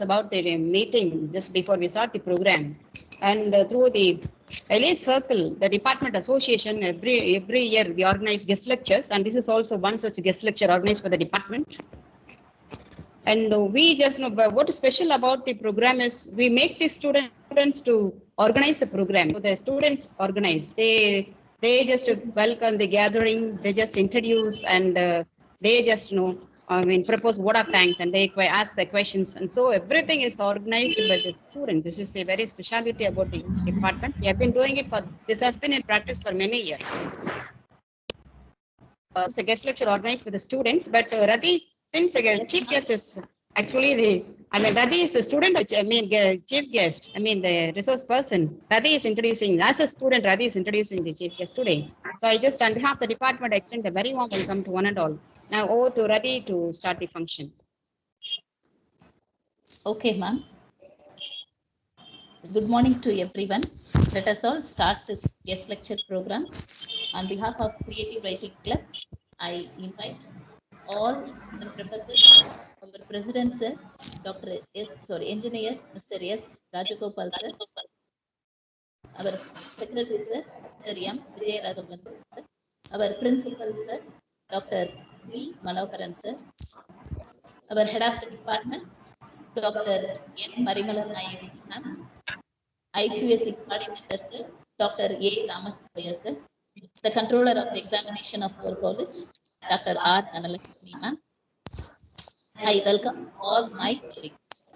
about the meeting just before we start the program. And through the Elite Circle, the department association, every year we organize guest lectures, and this is also one such guest lecture organized by the department. And we just know what is special about the program is we make the students to organize the program. So the students organize. They just welcome the gathering. They just introduce and they just propose vote of thanks and they ask the questions. And so everything is organized by the student. This is the very speciality about the department. We have been doing it for this has been in practice for many years. It's a guest lecture organized by the students, but Rati, since the chief guest is actually Rati is the student, chief guest, the resource person. Rati is introducing, as a student, Rati is introducing the chief guest today. So I just, on behalf of the department, extend a very warm welcome to one and all. Now over to Rati to start the function. Okay, ma'am. Good morning to everyone. Let us all start this guest lecture program. On behalf of Creative Writing Club, I invite all the professors, our president sir, engineer Mr. S. Rajagopal sir, our secretary sir, Mr. M. Vijayaraghavan sir, our principal sir, Dr. V. Manokaran sir, our head of the department, Dr. N. Marimalan Nayak ma'am, IQAC coordinator sir, Dr. A. Ramaswaya sir, the controller of the examination of our college, Dr. R. Dhanalakshmi ma'am. I welcome all my colleagues.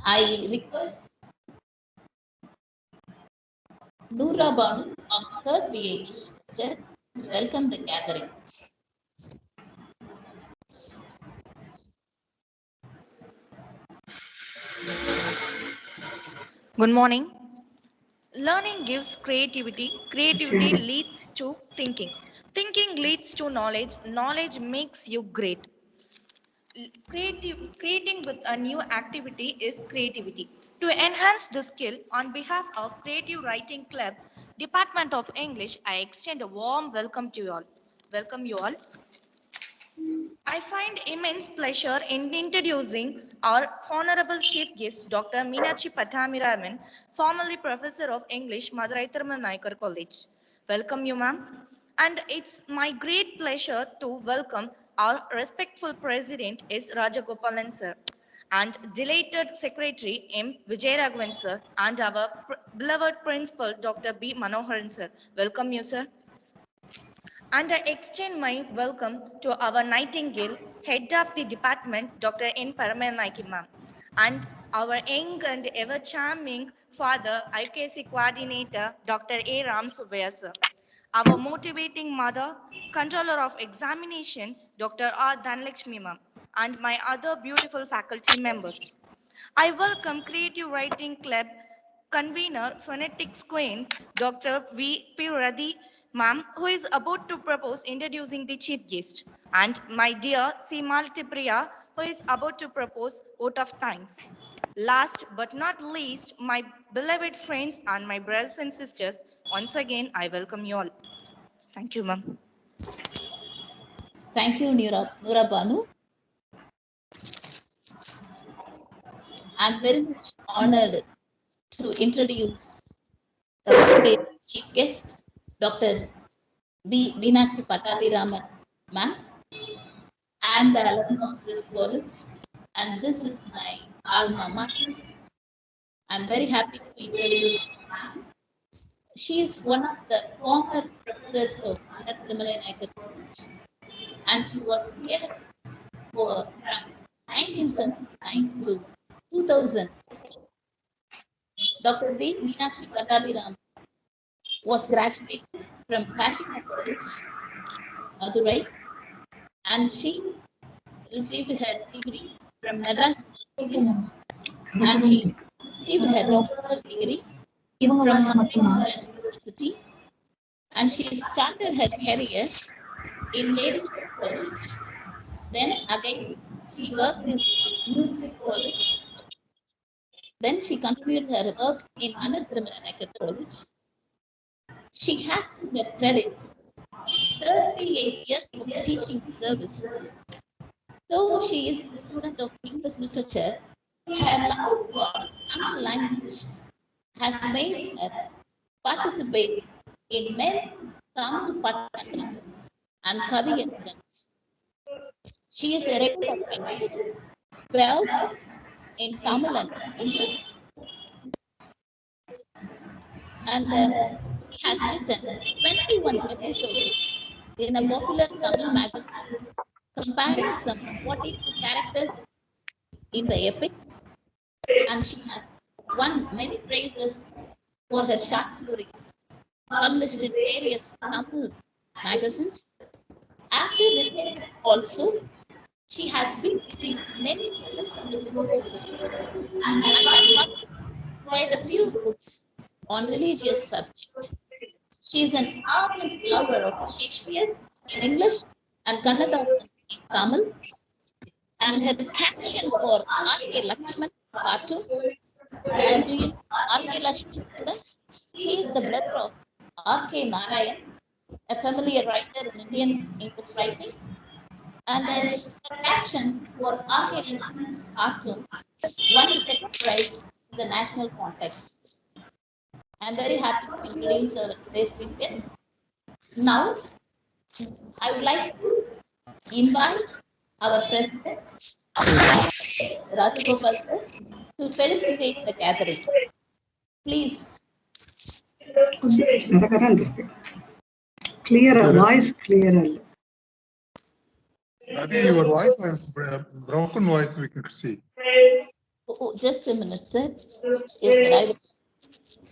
I request Noora Banu of 3rd BA to welcome the gathering. Good morning. Learning gives creativity. Creativity leads to thinking. Thinking leads to knowledge. Knowledge makes you great. Creating with a new activity is creativity. To enhance the skill, on behalf of Creative Writing Club, Department of English, I extend a warm welcome to you all. Welcome you all. I find immense pleasure in introducing our Honorable Chief Guest, Dr. Meenakshi Pattabhiraman, formerly Professor of English, Madurai Thirummal Nayakar College. Welcome you, ma'am. And it's my great pleasure to welcome our respectful President S. Rajagopalan sir, and delighted Secretary M. Vijayaraghavan sir, and our beloved Principal Dr. B. Manoharan sir. Welcome you, sir. And I extend my welcome to our Nightingale, Head of the Department, Dr. N. Paramayanaki ma'am, and our young and ever charming Father, IKC Coordinator, Dr. A. Ram Subbiah sir. Our motivating mother, Controller of Examination, Dr. R. Dhanalakshmi ma'am, and my other beautiful faculty members. I welcome Creative Writing Club convener, Phonetics Queen, Dr. V. P. Radhi, ma'am, who is about to propose introducing the chief guest, and my dear C. Maltipriya, who is about to propose vote of thanks. Last but not least, my beloved friends and my brothers and sisters, once again, I welcome you all. Thank you, ma'am. Thank you, Noora Banu. I'm very much honored to introduce the chief guest, Dr. B. Meenakshi Pattabhiraman, ma'am, and the alumni of this college. And this is my alma mater. I'm very happy to introduce ma'am. She is one of the former professors of Madurai Thirummal Nayakar College, and she was here for from 1979 to 2000. Dr. V. Meenakshi Pattabhiraman was graduated from Fatima College, Madurai, and she received her degree from Madras University, and she received her doctoral degree from Maharashtra University, and she started her career in Lady College. Then again, she worked in Music College. Then she continued her work in Madurai Thirummal Nayakar College. She has in her credits 38 years of teaching service. Though she is a student of English literature, Her love for Tamil language has made her participate in many Tamil Pattanams and Kaviyatams. She is a regular writer, both in Tamil and English, and he has written 21 episodes in a popular Tamil magazine comparing some 42 characters in the epics, and she has won many prizes for her short stories published in various Tamil magazines. After retiring also, she has been giving many self-published courses and has published quite a few books on religious subjects. She is an ardent lover of Shakespeare in English and Kannadasan in Tamil, and her passion for R.K. Lakshman's cartoon. And do you know R.K. Lakshman, students? He is the brother of R.K. Narayan, a familiar writer in Indian English writing. And her passion for R.K. Lakshman's cartoon won the second prize in the national contest. I'm very happy to introduce our today's guest. Now, I would like to invite our president, Rajagopal sir, to felicitate the gathering. Please. Clearer, voice clearer. Adi, your voice was broken voice we could see. Oh, just a minute, sir. Yes, sir. I will.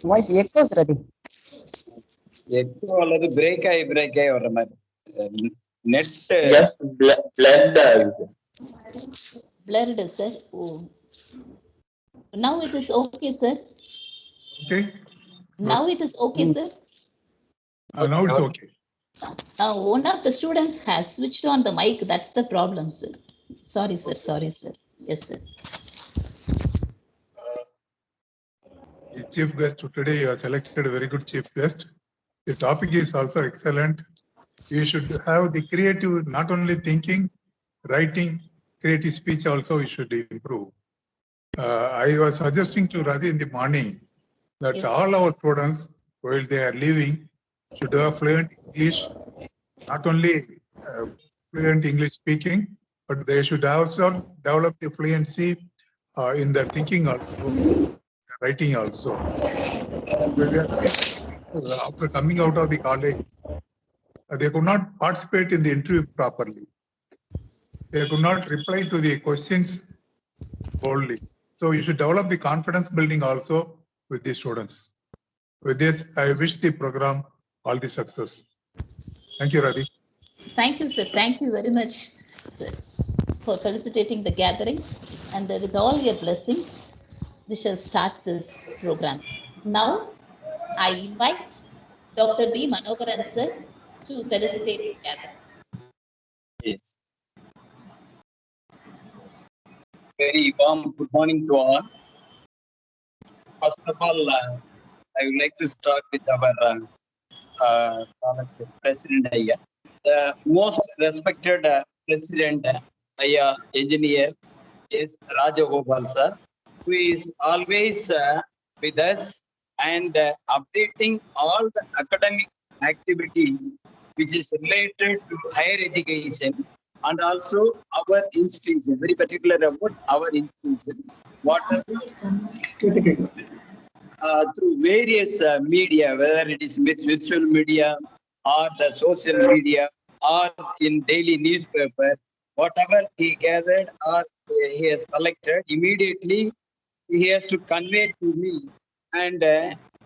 Voice echoes, Radhi. Echo அல்லது break ஆகி வர்ற மாதிரி net Blurred, sir. Oh. Now it is okay, sir. Okay. Now it is okay, sir. Now it's okay. One of the students has switched on the mic. That's the problem, sir. Sorry, sir. Sorry, sir. Yes, sir. The chief guest today, you have selected a very good chief guest. The topic is also excellent. You should have the creative, not only thinking, writing, creative speech also you should improve. I was suggesting to Radhi in the morning that Yes. all our students, while they are leaving, should have fluent English, not only fluent English speaking, but they should also develop the fluency in their thinking also, writing also. After coming out of the college, they could not participate in the interview properly. They could not reply to the questions boldly. So you should develop the confidence building also with the students. With this, I wish the program all the success. Thank you, Radhi. Thank you, sir. Thank you very much, sir, for felicitating the gathering. And with all your blessings, we shall start this program. Now, I invite Dr. B. Manogaran, sir, to felicitate the gathering. Yes. Very warm good morning to all. First of all, I would like to start with our President Aya. The most respected President Aya engineer is Rajagopal sir, who is always with us and updating all the academic activities which is related to higher education and also our institution, very particular about our institution. Whatever through various media, whether it is virtual media or the social media or in daily newspaper, whatever he gathered or he has collected, immediately he has to convey to me and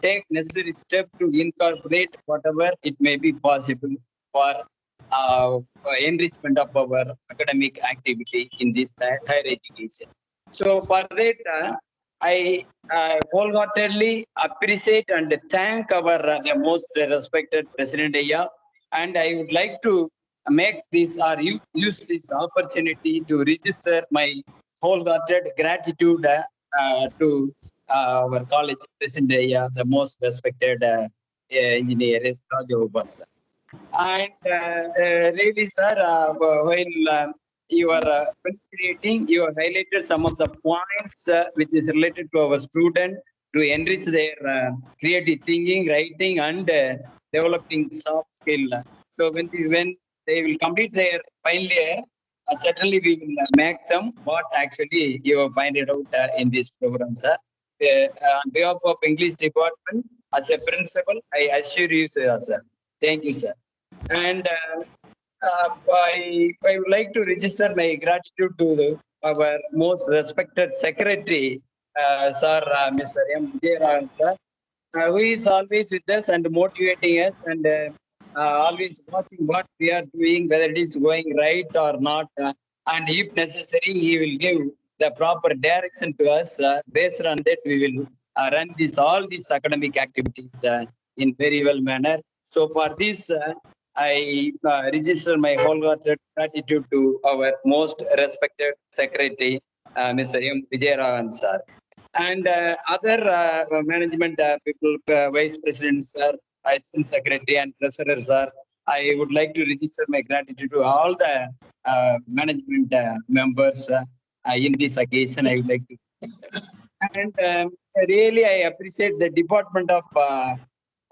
take necessary step to incorporate whatever it may be possible for enrichment of our academic activity in this higher education. So for that, I wholeheartedly appreciate and thank our the most respected President Aya, and I would like to make this or use this opportunity to register my wholehearted gratitude to our college President Aya, the most respected engineer is Rajagopal sir. And really, sir, when you are penetrating, you have highlighted some of the points which is related to our student to enrich their creative thinking, writing, and developing soft skill. So when they will complete their final year, certainly we will make them what actually you have pointed out in this program, sir. On behalf of English department, as a principal, I assure you, sir. Thank you, sir. And I would like to register my gratitude to our most respected secretary, Sir Mr. M. Vijayaraman, sir, who is always with us and motivating us and always watching what we are doing, whether it is going right or not. And if necessary, he will give the proper direction to us. Based on that, we will run all these academic activities in very well manner. So for this, I register my wholehearted gratitude to our most respected secretary, Mr. M. Vijayaraman, sir. And other management people, vice president, sir, assistant secretary, and treasurer, sir, I would like to register my gratitude to all the management members in this occasion. I would like to. And really, I appreciate the Department of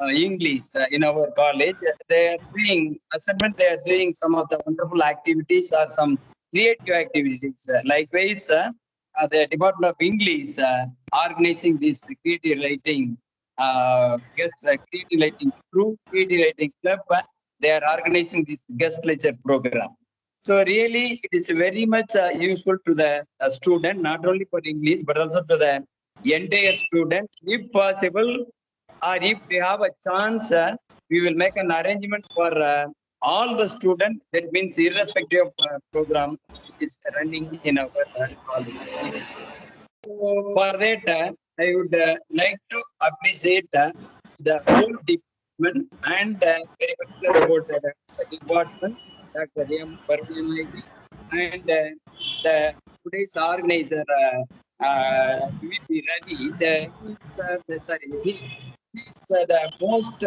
English in our college. They are doing assignment. They are doing some of the wonderful activities or some creative activities. Likewise, the Department of English organizing this creative writing guest creative writing through creative writing club. They are organizing this guest lecture program. So really, it is very much useful to the student, not only for English, but also to the entire student. If possible, or if we have a chance, we will make an arrangement for all the students. That means irrespective of program which is running in our college. So for that, I would like to appreciate the whole department and very particular about the department, Dr. M. Parvanayagi, and the today's organizer, VP Radhi. He's the most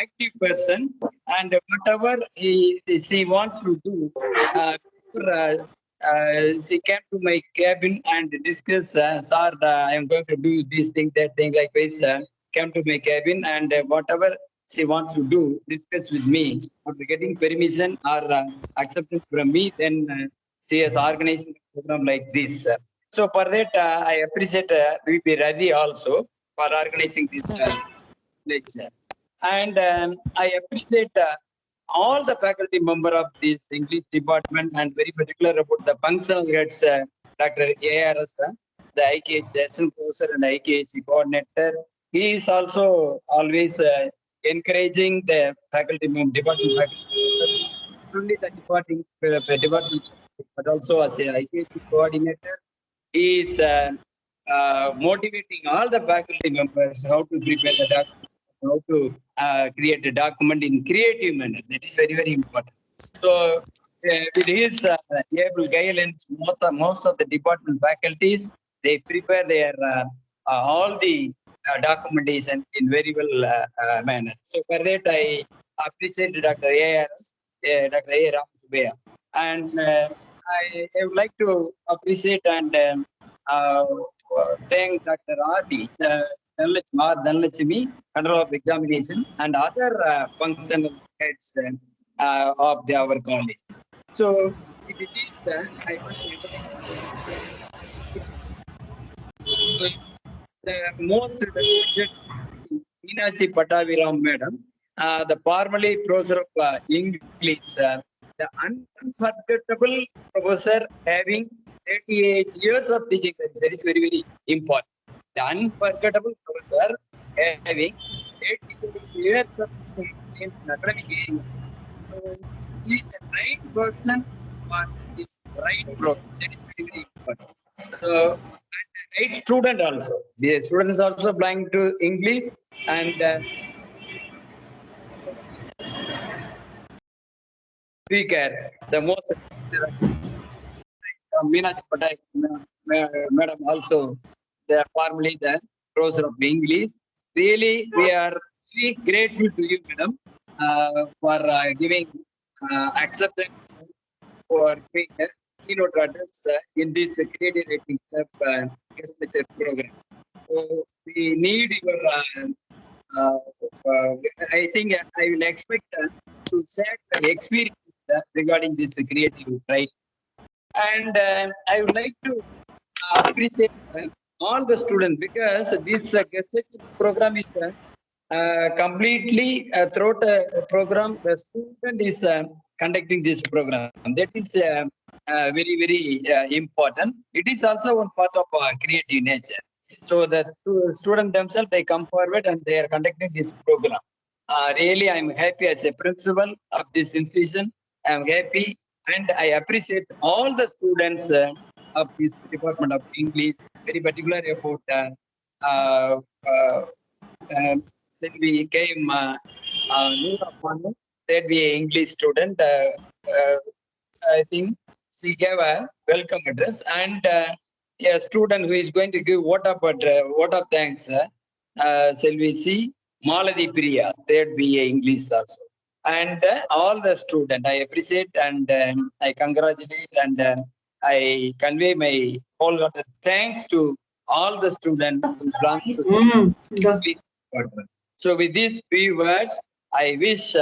active person, and whatever she wants to do, she came to my cabin and discussed, sir, I am going to do this thing, that thing, likewise, came to my cabin and whatever she wants to do, discuss with me. After getting permission or acceptance from me, then she has organized a program like this. So for that, I appreciate VP Radhi also for organizing this lecture. And I appreciate all the faculty member of this English department and very particular about the functional heads, Dr. ARS, the IKH assistant professor and IKH coordinator. He is also always encouraging the faculty member, department faculty, not only the department, but also as a IKH coordinator. He is motivating all the faculty members how to prepare the document, how to create a document in creative manner. That is very, very important. So with his able guidance, most of the department faculties, they prepare their all the documentation in very well manner. So for that, I appreciate Dr. A.R.S., Dr. A. Ram Subbiah. And I would like to appreciate and thank Dr. Adi, Dhanlakshmi, control of examination, and other functional heads of our college. So it is I want to the most respected Meenakshi Pataviram madam, the formerly professor of English, the unforgettable professor having 38 years of teaching service. That is very, very important. The unforgettable professor having 38 years of teaching experience in academic area. So she is a right person for this right program. That is very, very important. So, and right student also. The students also applying to English and speaker, the most Meenakshi Patai madam also, they are formerly the professor of English. Really, we are very grateful to you, madam, for giving acceptance for giving keynote address in this creative writing club guest lecture program. So we need your, I think I will expect to share the experience regarding this creative writing. And I would like to appreciate all the students because this guest lecture program is completely throughout the program, the student is conducting this program. That is very, very important. It is also one part of creative nature. So the students themselves, they come forward and they are conducting this program. Really, I'm happy as a principal of this institution. I'm happy and I appreciate all the students of this Department of English, very particular about then we came Noora Banu, that be an English student. I think she gave a welcome address and a student who is going to give vote of thanks. Shall we see Maladi Priya, that be a English also. And all the students, I appreciate and I congratulate and I convey my wholehearted thanks to all the students who belong to this English department. So with these few words, I wish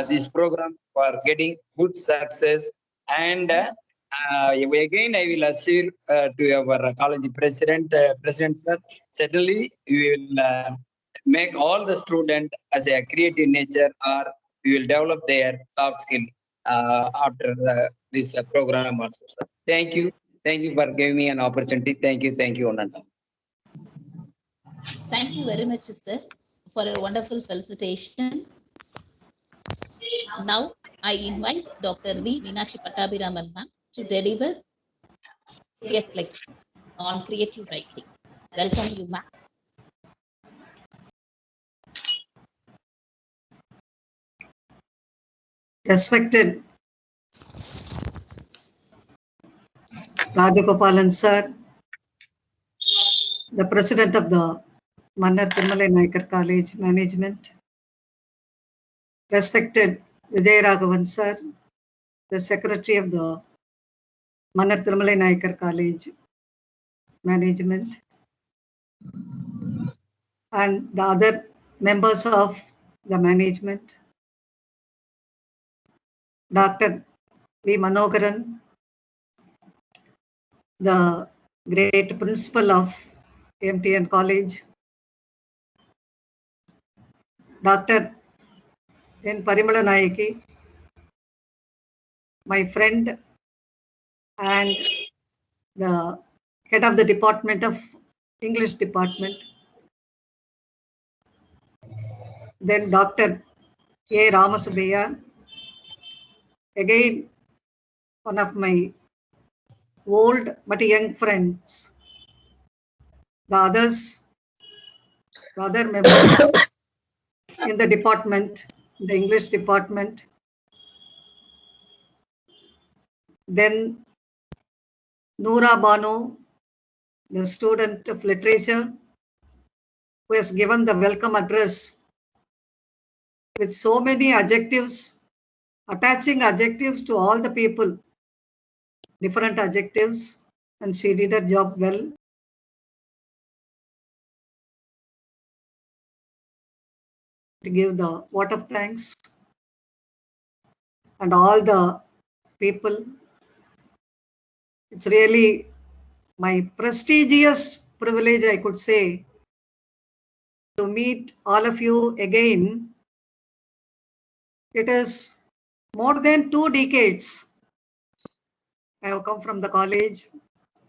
this program for getting good success. And again, I will assure to our college president sir, certainly we will make all the students as a creative nature, or we will develop their soft skill after this program also, sir. Thank you. Thank you for giving me an opportunity. Thank you. Thank you, Ananda. Thank you very much, sir, for a wonderful felicitation. Now, I invite Dr. V. Meenakshi Pattabhiraman ma'am to deliver guest lecture on creative writing. Welcome you, ma'am. Respected Rajagopalan sir, the president of the Mannar Thirmalai Naikar College Management, respected Vijay Raghavan sir, the secretary of the Mannar Thirmalai Naikar College Management, and the other members of the management, Dr. V. Manogaran, the great principal of MTN College, Dr. N. Parimala Nayaki, my friend and the head of the department of English department, then Dr. A. Ramasubbiya, again one of my old but young friends, the other members in the department, the English department, then Noora Banu, the student of literature, who has given the welcome address with so many adjectives, attaching adjectives to all the people, different adjectives, and she did her job well. To give the vote of thanks, and all the people. It's really my prestigious privilege, I could say, to meet all of you again. It is more than 2 decades. I have come from the college.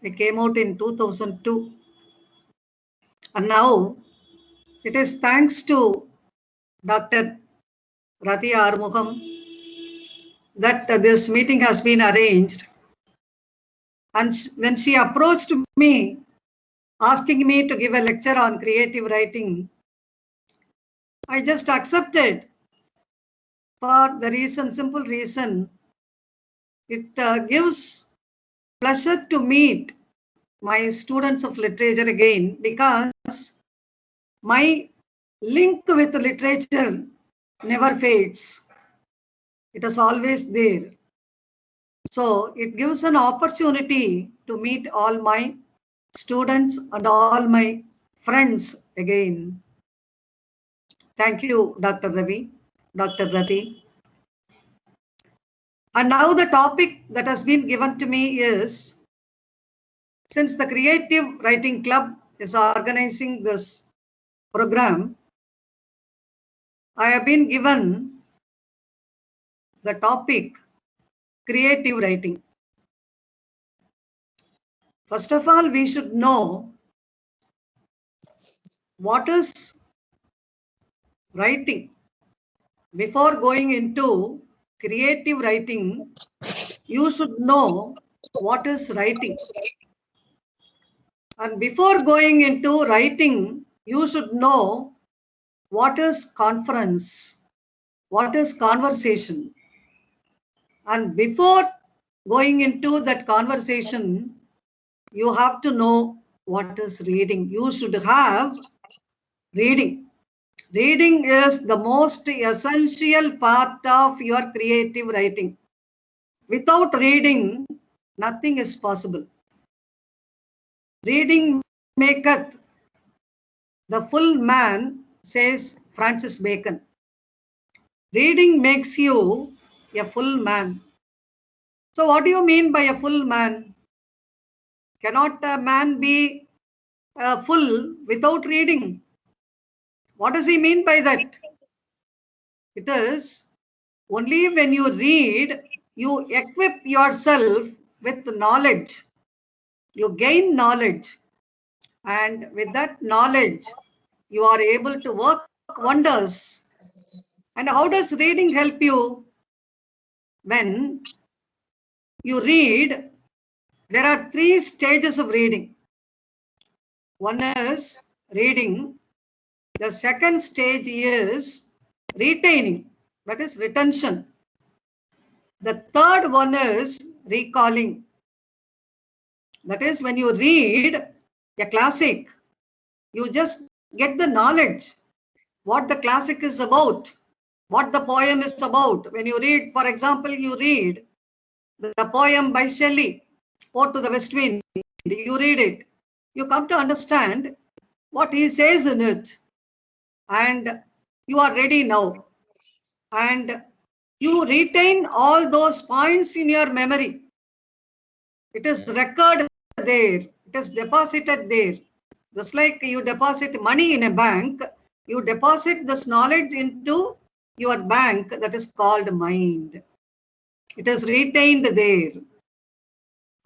I came out in 2002. And now it is thanks to Dr. Ratia Armugham that this meeting has been arranged. And when she approached me, asking me to give a lecture on creative writing, I just accepted for the reason, simple reason, it gives pleasure to meet my students of literature again, because my link with literature never fades. It is always there. So it gives an opportunity to meet all my students and all my friends again. Thank you, Dr. Ravi, Dr. Rati. And now the topic that has been given to me is, since the Creative Writing Club is organizing this program, I have been given the topic creative writing. First of all, we should know what is writing. Before going into creative writing, you should know what is writing. And before going into writing, you should know what is conference, what is conversation. And before going into that conversation, you have to know what is reading. You should have reading. Reading is the most essential part of your creative writing. Without reading, nothing is possible. Reading maketh the full man, says Francis Bacon. Reading makes you a full man. So what do you mean by a full man? Cannot a man be full without reading? What does he mean by that? It is only when you read, you equip yourself with knowledge. You gain knowledge. And with that knowledge, you are able to work wonders. And how does reading help you? When you read, there are 3 stages of reading. One is reading. The second stage is retaining, that is retention. The third one is recalling. That is, when you read a classic, you just get the knowledge, what the classic is about, what the poem is about. When you read, for example, you read the poem by Shelley, Port to the West Wind, you read it, you come to understand what he says in it, and you are ready now. And you retain all those points in your memory. It is recorded there, it is deposited there. Just like you deposit money in a bank, you deposit this knowledge into your bank, that is called mind. It is retained there.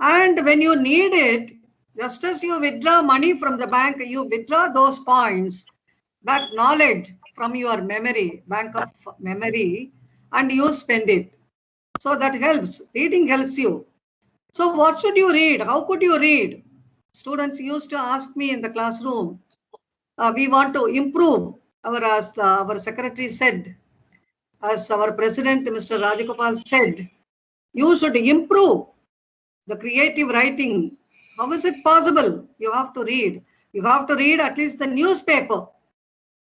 And when you need it, just as you withdraw money from the bank, you withdraw those points, that knowledge from your memory, bank of memory, and you spend it. So that helps. Reading helps you. So what should you read? How could you read? Students used to ask me in the classroom, we want to improve, as our secretary said, as our president, Mr. Rajagopal said, you should improve the creative writing. How is it possible? You have to read. You have to read at least the newspaper.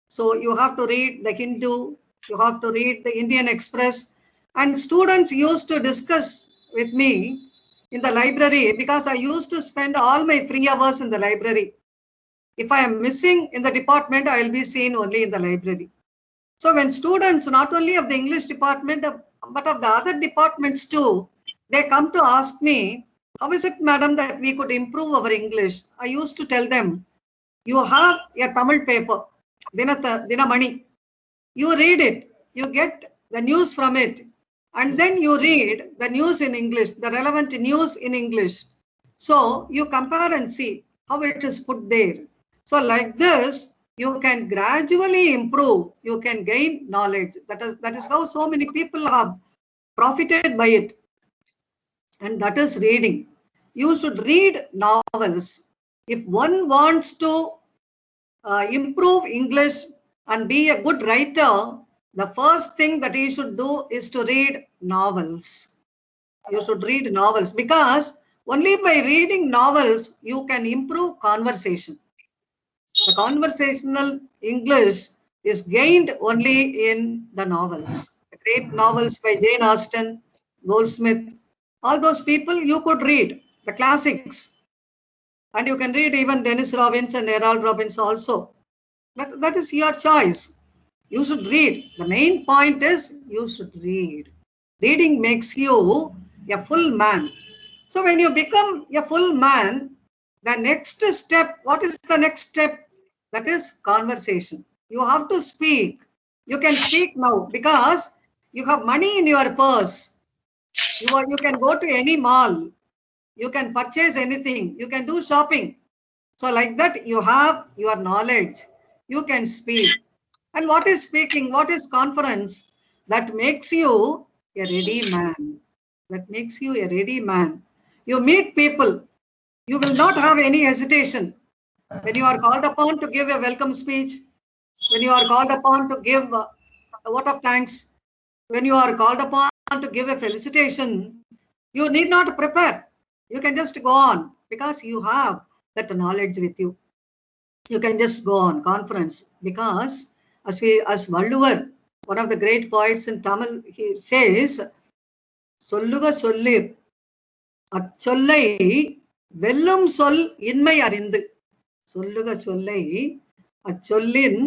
So you have to read the Hindu, you have to read the Indian Express. And students used to discuss with me in the library, because I used to spend all my free hours in the library. If I am missing in the department, I will be seen only in the library. So when students, not only of the English department, but of the other departments too, they come to ask me, how is it, madam, that we could improve our English? I used to tell them, you have a Tamil paper, Dinamani. You read it, you get the news from it, and then you read the news in English, the relevant news in English. So you compare and see how it is put there. So like this, you can gradually improve, you can gain knowledge. That is how so many people have profited by it. And that is reading. You should read novels. If one wants to improve English and be a good writer, the first thing that he should do is to read novels. You should read novels, because only by reading novels you can improve conversation. The conversational English is gained only in the novels. The great novels by Jane Austen, Goldsmith, All those people you could read, the classics. And you can read even Dennis Robbins and Harold Robbins also. That is your choice. You should read. The main point is you should read. Reading makes you a full man. So when you become a full man, the next step, what is the next step? That is conversation. You have to speak. You can speak now because you have money in your purse. You can go to any mall. You can purchase anything. You can do shopping. So like that, you have your knowledge. You can speak. And what is speaking? What is conference? That makes you a ready man. That makes you a ready man. You meet people. You will not have any hesitation. When you are called upon to give a welcome speech, when you are called upon to give a vote of thanks, when you are called upon to give a felicitation, you need not prepare. You can just go on because you have that knowledge with you. You can just go on conference because as Valluvar, one of the great poets in Tamil, he says, Solluga sollir, அச்சொல்லை வெல்லும் சொல் இன்மை அறிந்து. சொல்லுக சொல்லை அச்சொல்லின்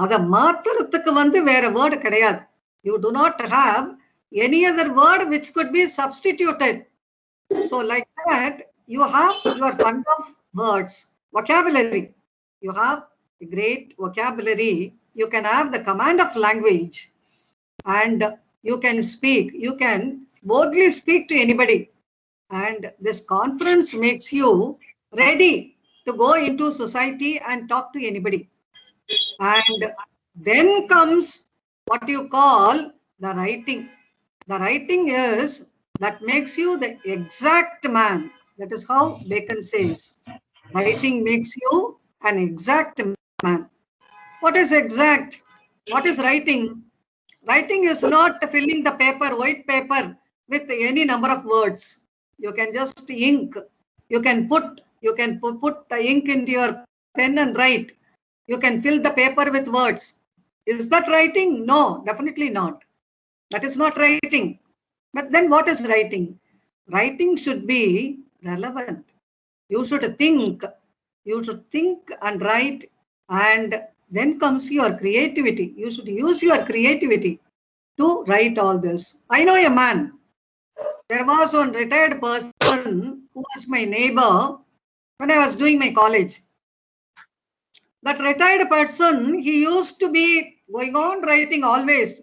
அதை மாத்துறதுக்கு வேற word கிடையாது. You do not have any other word which could be substituted. So like that, you are fond of words, vocabulary. You have a great vocabulary. You can have the command of language and you can speak. You can boldly speak to anybody. And this conference makes you ready to go into society and talk to anybody. And then comes what you call the writing. The writing is that makes you the exact man. That is how Bacon says. Writing makes you an exact man. What is exact? What is writing? Writing is not filling the paper, white paper, with any number of words. You can just ink. You can put the ink into your pen and write. You can fill the paper with words. Is that writing? No, definitely not. That is not writing. But then what is writing? Writing should be relevant. You should think. You should think and write, and then comes your creativity. You should use your creativity to write all this. I know a man. There was one retired person who was my neighbor when I was doing my college. That retired person, he used to be going on writing always.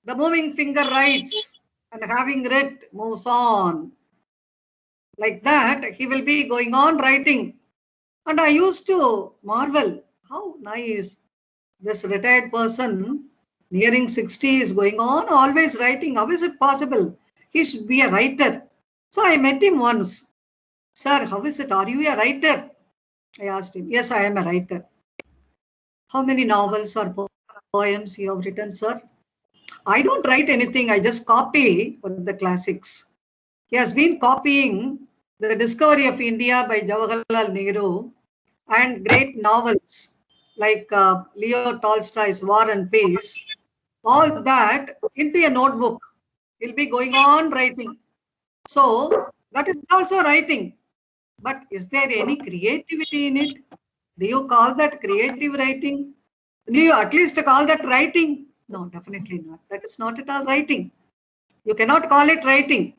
The moving finger writes, and having read moves on. Like that, he will be going on writing. And I used to marvel, how nice this retired person, nearing 60, is going on always writing. How is it possible? He should be a writer. So I met him once. Sir, how is it? Are you a writer? I asked him. Yes, I am a writer. How many novels or poems you have written, sir? I don't write anything. I just copy the classics. He has been copying The Discovery of India by Jawaharlal Nehru and great novels like Leo Tolstoy's War and Peace. All that into a notebook. He'll be going on writing. So that is also writing. But is there any creativity in it? Do you call that creative writing? Do you at least call that writing? No, definitely not. That is not at all writing. You cannot call it writing.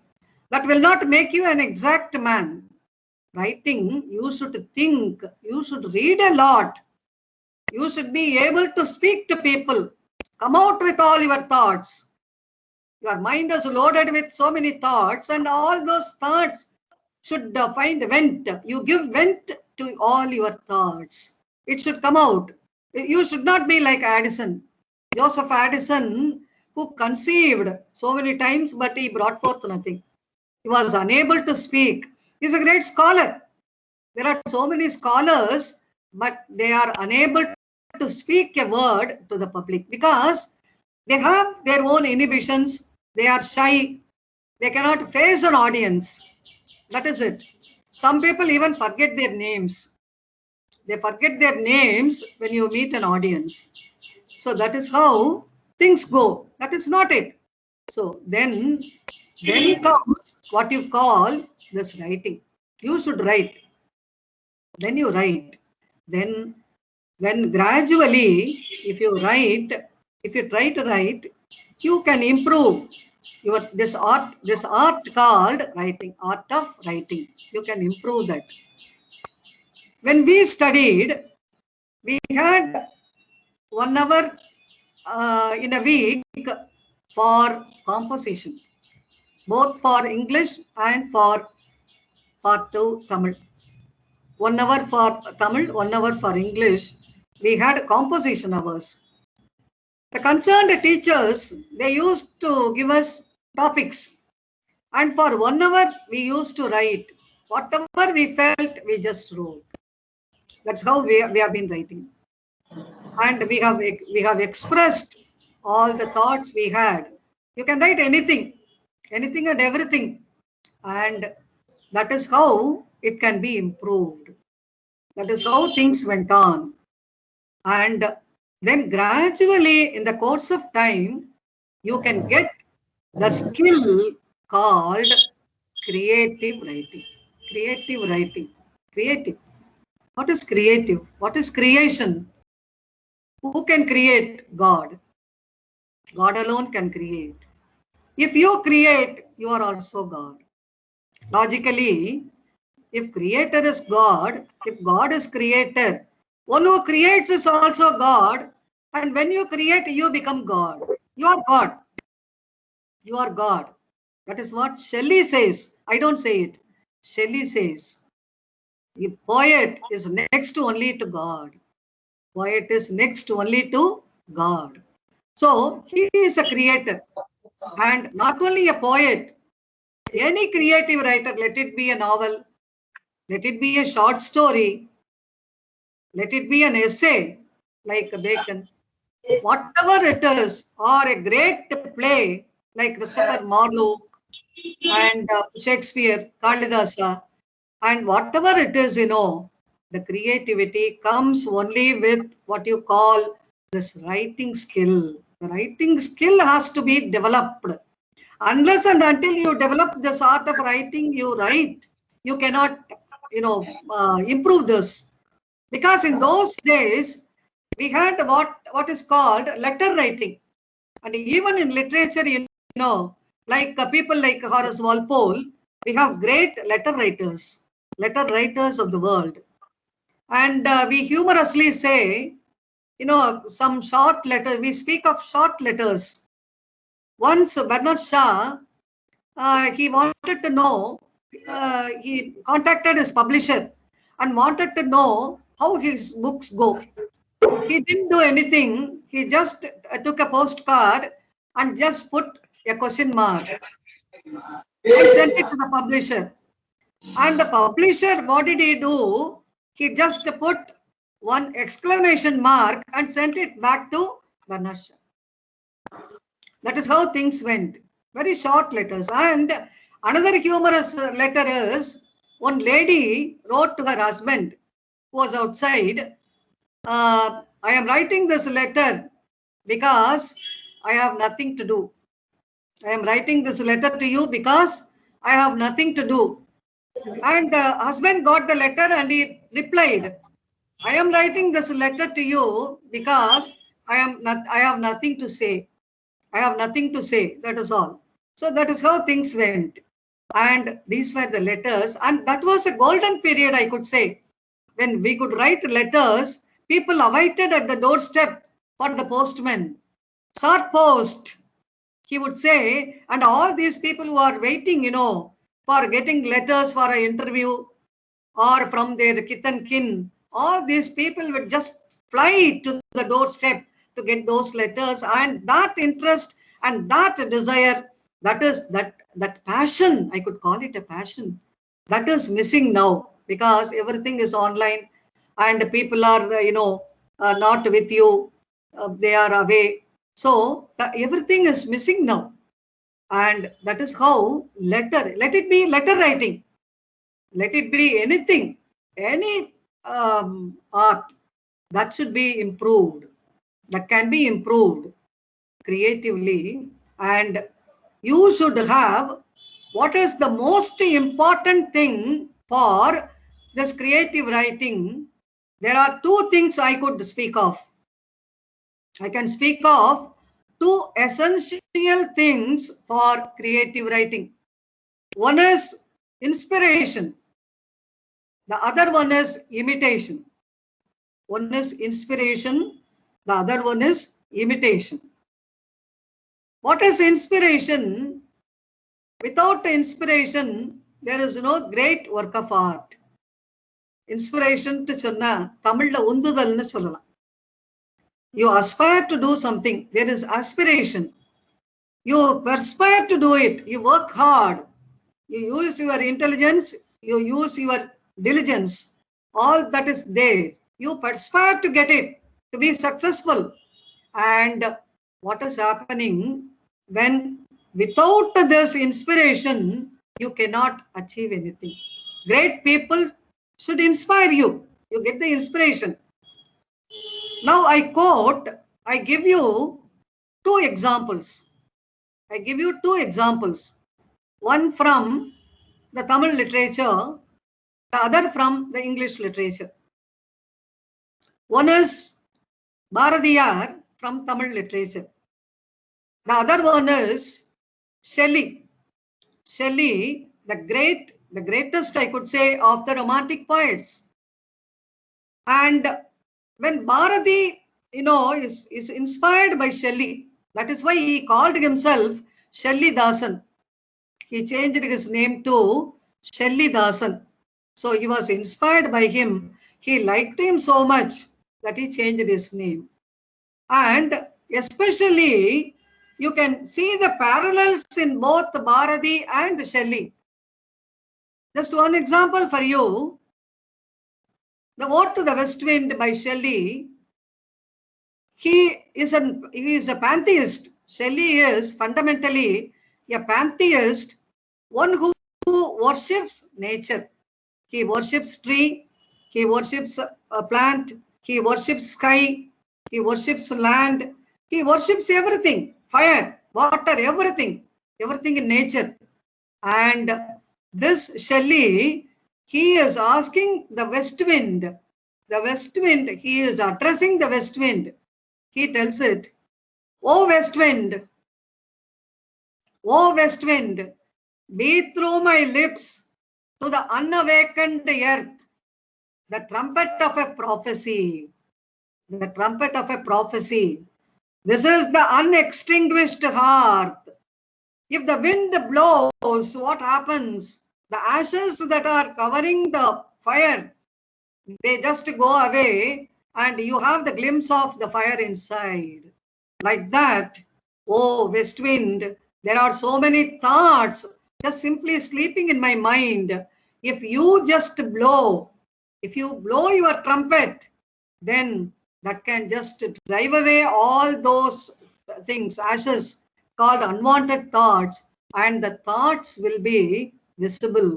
That will not make you an exact man. Writing, you should think, you should read a lot. You should be able to speak to people. Come out with all your thoughts. Your mind is loaded with so many thoughts, and all those thoughts should find vent. You give vent to all your thoughts. It should come out. You should not be like Addison. Joseph Addison, who conceived so many times, but he brought forth nothing. He was unable to speak. He's a great scholar. There are so many scholars, but they are unable to speak a word to the public because they have their own inhibitions. They are shy. They cannot face an audience. That is it. Some people even forget their names. They forget their names when you meet an audience. So that is how things go. That is not it. So then Then comes what you call this writing. You should write. Then you write. Then when gradually, if you write, if you try to write, you can improve your this art called writing, art of writing. You can improve that. When we studied, we had 1 hour in a week for composition, both for English and for part 2 Tamil. 1 hour for Tamil, 1 hour for English. We had composition hours. The concerned teachers, they used to give us topics. And for 1 hour, we used to write. Whatever we felt, we just wrote. That's how we have been writing. And we have expressed all the thoughts we had. You can write anything and everything. And that is how it can be improved. That is how things went on. And then gradually in the course of time, you can get the skill called creative writing. Creative writing. Creative. What is creative? What is creation? Who can create? God. God alone can create. If you create, you are also God. Logically, if creator is God, if God is creator, one who creates is also God. And when you create, you become God. You are God. You are God. That is what Shelley says. I don't say it. Shelley says. A poet is next only to God. Poet is next only to God. So he is a creator. And not only a poet, any creative writer, let it be a novel, let it be a short story, let it be an essay like Bacon, whatever it is, or a great play like Christopher Marlowe and Shakespeare, Kalidasa, and whatever it is, the creativity comes only with what you call this writing skill. The writing skill has to be developed. Unless and until you develop this art of writing, you write, you cannot, improve this. Because in those days, we had what is called letter writing. And even in literature, like people like Horace Walpole, we have great letter writers of the world. And we humorously say, some short letters, we speak of short letters. Once Bernard Shaw, he wanted to know, he contacted his publisher and wanted to know how his books go. He didn't do anything. He just took a postcard and just put a question mark and sent it to the publisher. And the publisher, what did he do? He just put one exclamation mark and sent it back to Bernard Shaw. That is how things went. Very short letters. And another humorous letter is, one lady wrote to her husband who was outside, I am writing this letter because I have nothing to do. I am writing this letter to you because I have nothing to do. And the husband got the letter and he replied, I am writing this letter to you because I have nothing to say. I have nothing to say. That is all. So that is how things went. And these were the letters. And that was a golden period, I could say. When we could write letters, people awaited at the doorstep for the postman. Sir, post, he would say, and all these people who are waiting, for getting letters for an interview or from their kith and kin, all these people would just fly to the doorstep to get those letters. And that interest and that desire, that passion, I could call it a passion, that is missing now because everything is online and people are, not with you, they are away. So everything is missing now. And that is how let it be letter writing, let it be anything, any art that should be improved, that can be improved creatively. And you should have what is the most important thing for this creative writing? There are two things I could speak of. I can speak of two essential things for creative writing. One is inspiration. The other one is imitation. One is inspiration. The other one is imitation. What is inspiration? Without inspiration, there is no great work of art. Inspiration to சொன்னா தமிழ்ல உந்துதல்னு சொல்லலாம். You aspire to do something. There is aspiration. You perspire to do it. You work hard. You use your intelligence. You use your diligence. All that is there. You perspire to get it, to be successful. And what is happening when without this inspiration, you cannot achieve anything. Great people should inspire you. You get the inspiration. Now I give you two examples. I give you two examples. One from the Tamil literature, the other from the English literature. One is Bharadiyar from Tamil literature. The other one is Shelley. Shelley, the greatest, I could say, of the romantic poets. And when Bharati, is inspired by Shelley, that is why he called himself Shelley Dasan. He changed his name to Shelley Dasan. So he was inspired by him. He liked him so much that he changed his name. And especially, you can see the parallels in both Bharati and Shelley. Just one example for you. The Ode to the West Wind by Shelley. He is a pantheist. Shelley is fundamentally a pantheist, one who worships nature. He worships tree, he worships a plant, he worships sky, he worships land, he worships everything, fire, water, everything in nature. And this Shelley, he is asking the west wind, he is addressing the west wind. He tells it, "Oh west wind, be through my lips to the unawakened earth the trumpet of a prophecy. The trumpet of a prophecy. This is the unextinguished hearth. If the wind blows, what happens? The ashes that are covering the fire, they just go away and you have the glimpse of the fire inside." Like that, oh west wind, there are so many thoughts just simply sleeping in my mind. If you just blow, if you blow your trumpet, then that can just drive away all those things, ashes called unwanted thoughts, and the thoughts will be visible.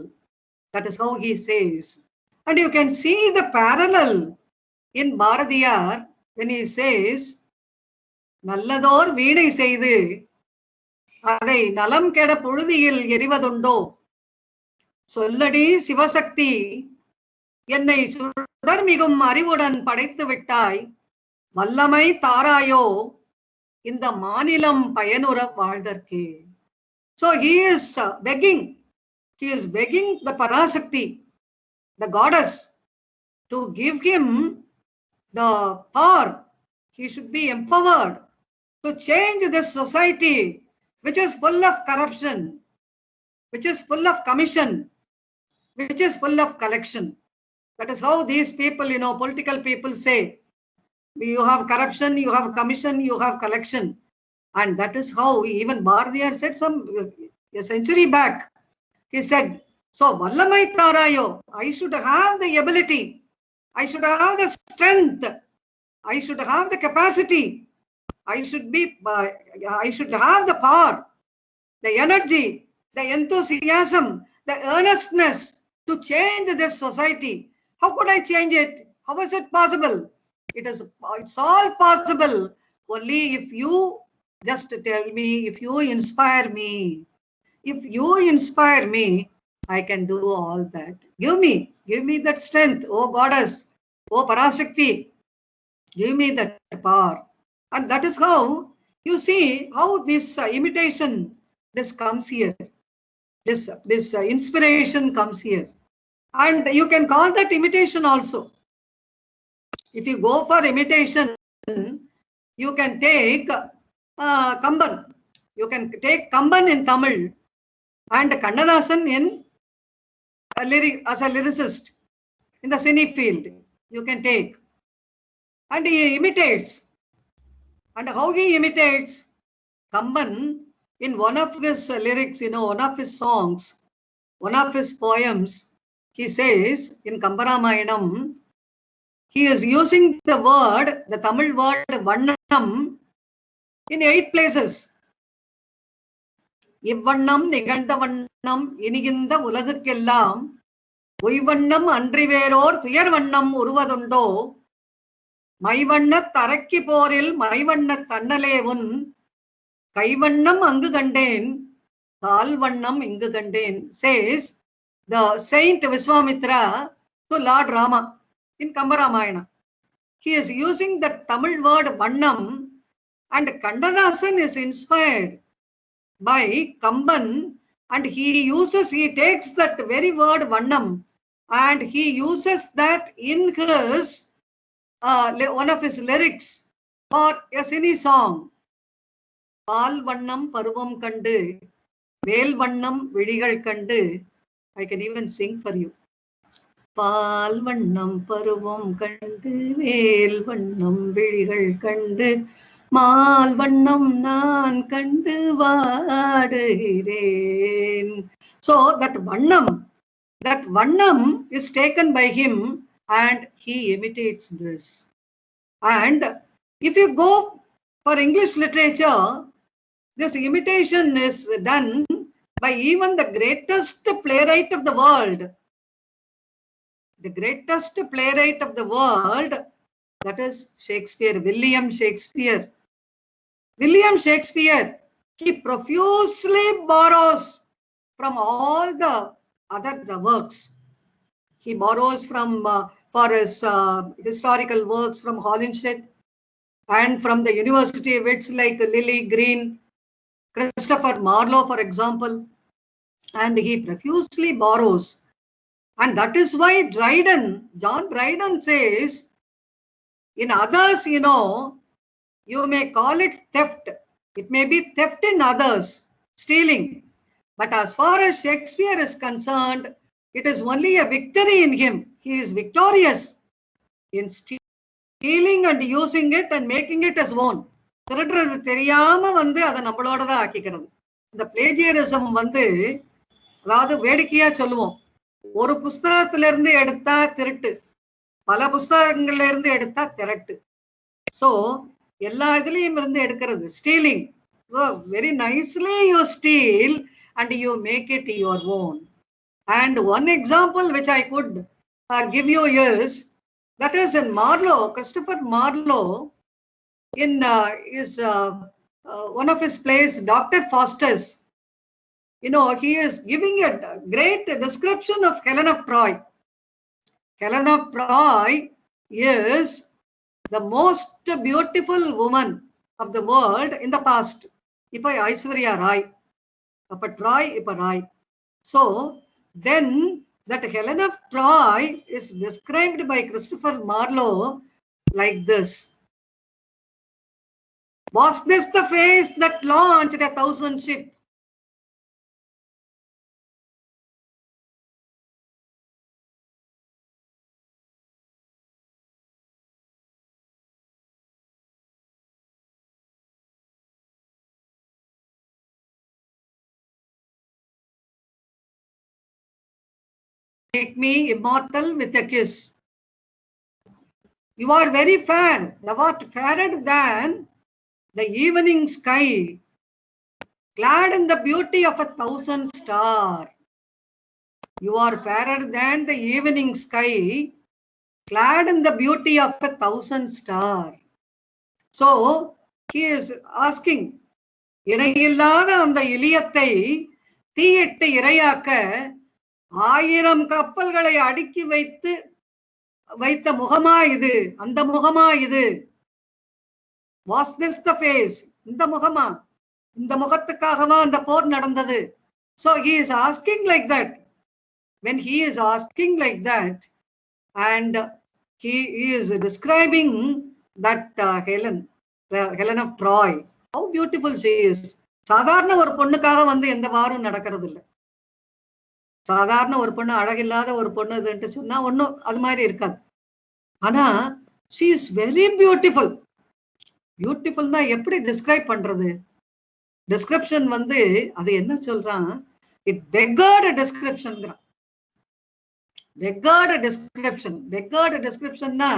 That is how he says. And you can see the parallel in Bharadiyar when he says, "நல்லதோர் வீணை செய்து அதை நலம் கெட புழுதியில் எறிவதுண்டோ, சொல்லடி சிவசக்தி என்னை சுடர்மிகும் அறிவுடன் படைத்து விட்டாய், வல்லமை தாராயோ இந்த மாநிலம் பயனுற வாழ்தற்கே." So he is begging the Parasakti, the goddess, to give him the power. He should be empowered to change this society which is full of corruption, which is full of commission, which is full of collection. That is how these people, political people say, you have corruption, you have commission, you have collection. And that is how even Bharadiyar said a century back. He said, "So Vallamai Tarayo, I should have the ability, I should have the strength, I should have the capacity, I should have the power, the energy, the enthusiasm, the earnestness to change this society. How could I change it? How is it possible?" It's all possible only if you just tell me, if you inspire me, if you inspire me, I can do all that. Give me that strength, oh goddess, oh Parashakti, give me that power. And that is how you see how this imitation, this comes here. This inspiration comes here. And you can call that imitation also. If you go for imitation, you can take Kamban. You can take Kamban in Tamil and Kannadasan in as a lyricist in the cine field. You can take. And he imitates. And how he imitates? Kamban, in one of his lyrics, one of his songs, one of his poems, he says in Kambaramayanam, he is using the word, the Tamil word Vannam in 8 places. Ivvannam நிகழ்ந்த வண்ணம் இனிகின்ற உலகுக்கெல்லாம் பொய்வண்ணம் அன்றி வேறோர் துயர் வண்ணம் உருவதுண்டோ மைவண்ணத் தரக்கி போரில் மைவண்ணத் தன்னலே உன் கைவண்ணம் அங்கு கண்டேன் கால்வண்ணம் இங்கு கண்டேன், says the Saint Viswamitra to Lord Rama in Kambaramayana. He is using the Tamil word Vannam, and Kannadasan is inspired by Kamban, and he takes that very word Vannam and he uses that in his one of his lyrics for a cine song. Paal Vannam Paruvam Kandu, Vel Vannam Vidigal Kandu. I can even sing for you. Paal Vannam Paruvam Kandu, Vel Vannam Vidigal Kandu, Maal Vannam Naan Kandu Vaadugireen. So that Vannam is taken by him and he imitates this. And if you go for English literature, this imitation is done by even the greatest playwright of the world. The greatest playwright of the world, that is Shakespeare, William Shakespeare. William Shakespeare, he profusely borrows from all the other works. He borrows from for his historical works from Holinshed and from the university wits like Lily Green, Christopher Marlowe, for example, and he profusely borrows. And that is why John Dryden says, in others, you may call it theft. It may be theft in others, stealing. But as far as Shakespeare is concerned, it is only a victory in him. He is victorious in stealing and using it and making it as own. திருடுறது தெரியாம அதை நம்மளோட தான் ஆக்கிக்கிறது. இந்த பிளேஜியரிசம் அதாவது வேடிக்கையா சொல்லுவோம், ஒரு புஸ்தகத்திலிருந்து எடுத்தா திருட்டு, பல புஸ்தகங்கள்ல இருந்து எடுத்தா திரட்டு. So எல்லா இதுலயும் இருந்து எடுக்கிறது stealing. So very nicely you steal and you make it your own. And one example which I could give you is, that is in Marlowe, Christopher Marlowe, in his one of his plays, Dr. Faustus. He is giving a great description of Helen of Troy. Helen of Troy is the most beautiful woman of the world in the past. Ipa Aishwarya Rai. Appa Troy, Ipa Rai. So then that Helen of Troy is described by Christopher Marlowe like this. Was this the face that launched 1,000 ships? Make me immortal with a kiss. You are very fair, thou art fairer than the evening sky, clad in the beauty of 1,000 stars. You are fairer than the evening sky, clad in the beauty of 1,000 stars. So he is asking, இணையில்லாத அந்த இலியத்தை தீயிட்டு இரையாக்க 1000 கப்பல்களை அடுக்கி வைத்த முகமா இது, அந்த முகமா இது? Was this the face? இந்த முகமா? இந்த முகத்துக்காகவா அந்த போர் நடந்தது? So he is asking like that. When he is asking like that, and he is describing that Helen of Troy, how beautiful she is. சாதாரண ஒரு பொண்ணுக்காக வந்து எந்த வாரும் நடக்கிறது இல்லை. சாதாரண ஒரு பொண்ணு, அழகில்லாத ஒரு பொண்ணு இதுன்ட்டு சொன்னா ஒன்னும் அது மாதிரி இருக்காது. ஆனா she is very beautiful. பியூட்டிஃபுல்னா எப்படி டிஸ்கிரைப் பண்றது? டிஸ்கிரிப்ஷன் வந்து அது என்ன சொல்றான்? இட் பெக்கர்ட் டிஸ்கிரிப்ஷன்ங்கிறான். பெக்கர்ட் டிஸ்கிரிப்ஷன். பெக்கர்ட் டிஸ்கிரிப்ஷன்னா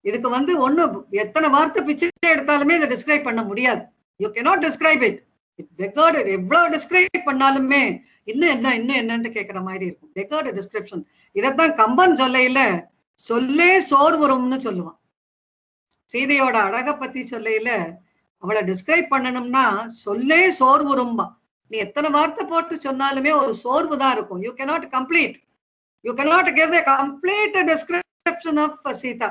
இதுக்கு வந்து ஒண்ணு எத்தனை வார்த்தை பிச்சை எடுத்தாலுமே இதை டிஸ்கிரைப் பண்ண முடியாது. You cannot describe it. Beggared எவ்வளவு டிஸ்கிரைப் பண்ணாலுமே இன்னும் என்னன்னு கேட்கிற மாதிரி இருக்கும். Beggared description. இதைத்தான் கம்பன் சொல்லையில சொல்லே சோர்வுறும்னு சொல்லுவான். சீதையோட அழகை பத்தி சொல்லையில அவளை டிஸ்கிரைப் பண்ணணும்னா சொல்லே சோர்வுறும்பா. நீ எத்தனை வார்த்தை போட்டு சொன்னாலுமே ஒரு சோர்வு தான் இருக்கும். You cannot complete. You cannot give a complete description of Sita,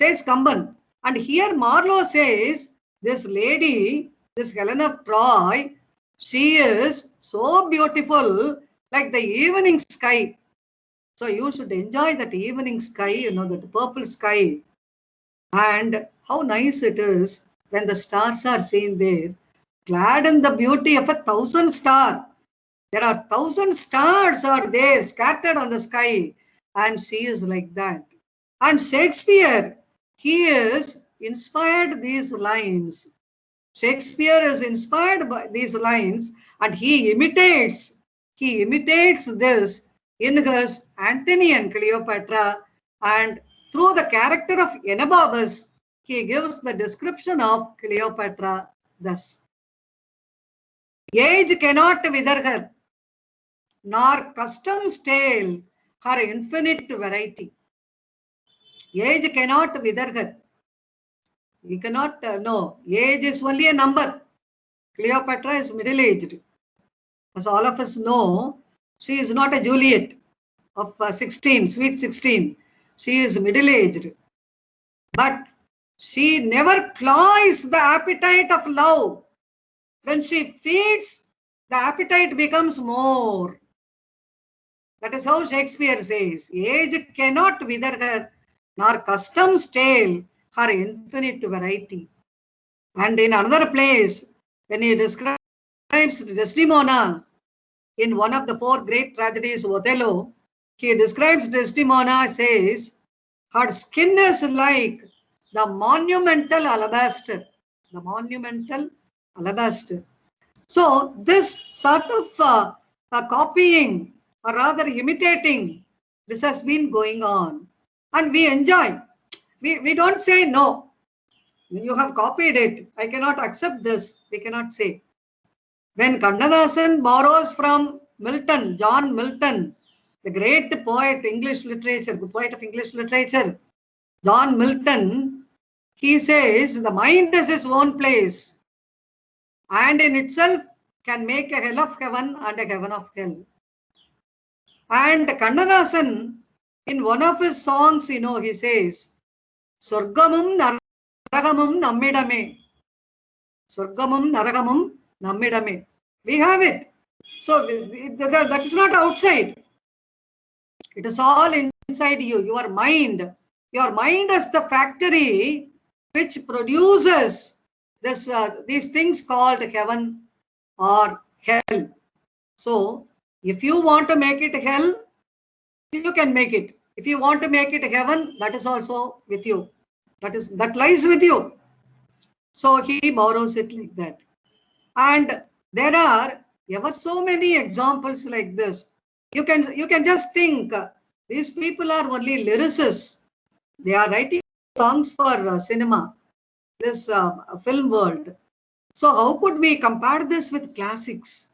says Kamban. And here Marlowe says, this lady, this Helen of Troy, she is so beautiful, like the evening sky. So you should enjoy that evening sky, you know, that purple sky. And how nice it is when the stars are seen there, clad in the beauty of 1,000 stars. There are 1,000 stars are there scattered on the sky, and she is like that. And Shakespeare, he is inspired these lines. Shakespeare is inspired by these lines, and he imitates this in his Antony and Cleopatra, and through the character of Enobarbus, he gives the description of Cleopatra thus. Age cannot wither her, nor custom stale her infinite variety. Age cannot wither her. We cannot know. Age is only a number. Cleopatra is middle-aged. As all of us know, she is not a Juliet of 16, sweet 16. She is middle-aged. But she never cloys the appetite of love. When she feeds, the appetite becomes more. That is how Shakespeare says, age cannot wither her, nor custom stale her infinite variety. And in another place, when he describes Desdemona in one of the 4 great tragedies, Othello, he describes Desdemona, says, her skin is like the monumental alabaster. The monumental alabaster. So this sort of copying, or rather imitating, this has been going on, and we enjoy. We don't say no. You have copied it. I cannot accept this. We cannot say. When Kannadasan borrows from Milton, John Milton, the great poet, English literature, the poet of English literature, John Milton, he says the mind is his own place, and in itself can make a hell of heaven and a heaven of hell. And Kannadasan, in one of his songs, you know, he says, Surgamum Naragamum Nammidame. Surgamum Naragamum Nammidame. We have it. So that is not outside. It is all inside you, your mind. Your mind is the factory which produces these things called heaven or hell. So if you want to make it hell, you can make it. If you want to make it heaven, that is also with you. That lies with you. So he borrows it like that. And there are ever so many examples like this. You can just think, these people are only lyricists. They are writing songs for cinema, this film world. So how could we compare this with classics?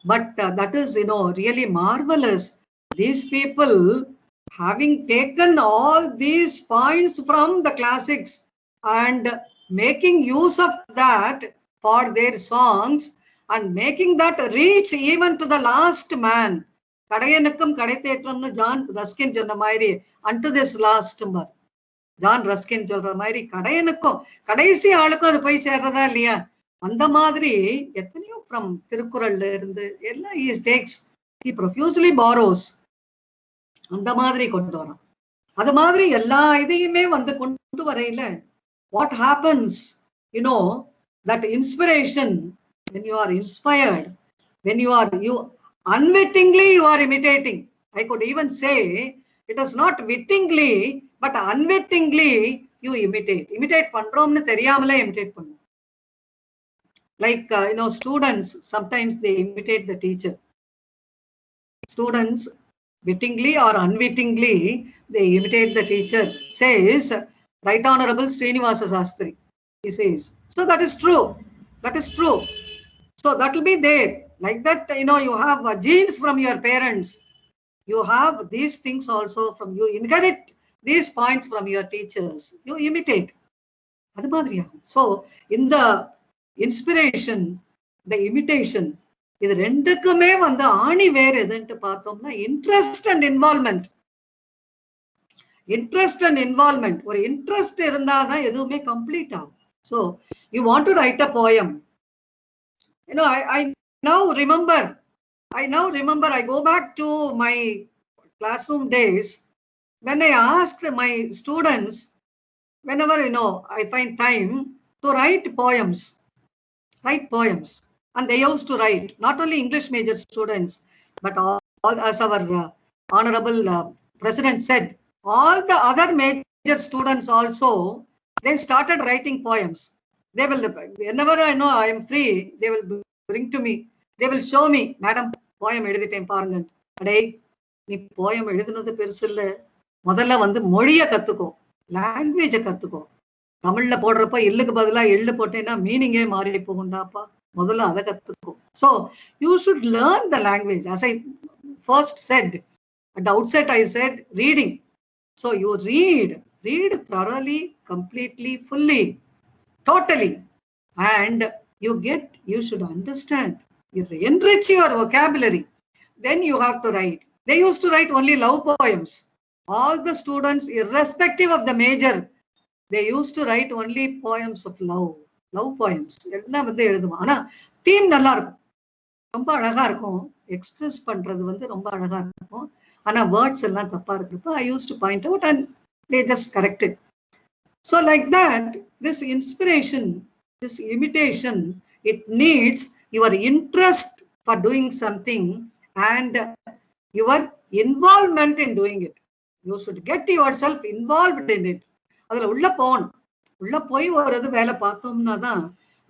But that is, you know, really marvelous. These people, having taken all these points from the classics and making use of that for their songs, and making that reach even to the last man. கடையனுக்கும் கடை தேற்றம்னு John Ruskin சொன்ன மாதிரி unto this last man. John Ruskin சொல்ற மாதிரி கடையனுக்கும் கடைசி ஆளுக்கும் அது போய் சேர்றதா இல்லையா? அந்த மாதிரி எத்தனையோ ஃப்ரம் திருக்குறள்ல இருந்து எல்லாம் he takes, he profusely borrows. அந்த மாதிரி கொண்டு வரோம். அது மாதிரி எல்லா இதையுமே வந்து கொண்டு வரையில what happens, you know, that inspiration, when you are inspired, when you unwittingly you are imitating. I could even say it is not wittingly but unwittingly you imitate. Imitate பண்றோம்னு தெரியாமலே imitate பண்ணும். Like you know, students sometimes they imitate the teacher. Students wittingly or unwittingly they imitate the teacher. Says Right Honorable Srinivasa Sastri, he says. So that is true. That is true. So that will be there. Like that, you know, you have genes from your parents. You have these things also from you. Inherit these points from your teachers. You imitate. Adu madriya. So in the inspiration, the imitation, இது ரெண்டுக்குமே வந்து ஆணி வேர் எதுன்ட்டு பார்த்தோம்னா interest and involvement. Interest and involvement, ஒரு interest இருந்தாதான் எதுவுமே complete ஆகும். So you want to right a poem. You know, I now remember, I go back to my classroom days when I asked my students, whenever, you know, I find time to write poems. And they used to write, not only English major students, but all as our Honorable President said, all the other major students also, they started writing poems. They will, whenever I know I am free, they will bring to me, they will show me, madam, poem எழுதிட்டேன் பாருங்க. அடே, நீ poem எழுதுனது பெருசு இல்ல, முதல்ல வந்து மொழியை கத்துக்கோ, லாங்குவேஜை கத்துக்கோ. தமிழ்ல போடுறப்ப எள்ளுக்கு பதிலா எள்ளு போட்டேன்னா மீனிங்கே மாறி போகுண்டாப்பா, முதல்ல அதை கத்துக்கோ. So you should learn the language. As I first said, at the outset I said reading. So you read thoroughly, completely, fully, totally, and you should understand. You enrich your vocabulary. Then you have to write. They used to write only love poems. All the students, irrespective of the major, they used to write only poems of love poems. எல்லாம் வந்து எழுதுவோம். ஆனா theme நல்லா இருக்கும், ரொம்ப அழகா இருக்கும், express பண்றது வந்து ரொம்ப அழகா இருக்கும். ஆனா வேர்ட்ஸ் எல்லாம் தப்பா இருக்கிறப்ப I used to point out and they just corrected. So like that, this inspiration, this imitation, it needs your interest for doing something and your involvement in doing it. You should get yourself involved in it. அதுல உள்ள போகணும். உள்ள போய் ஒரு இது வேலை பார்த்தோம்னா தான்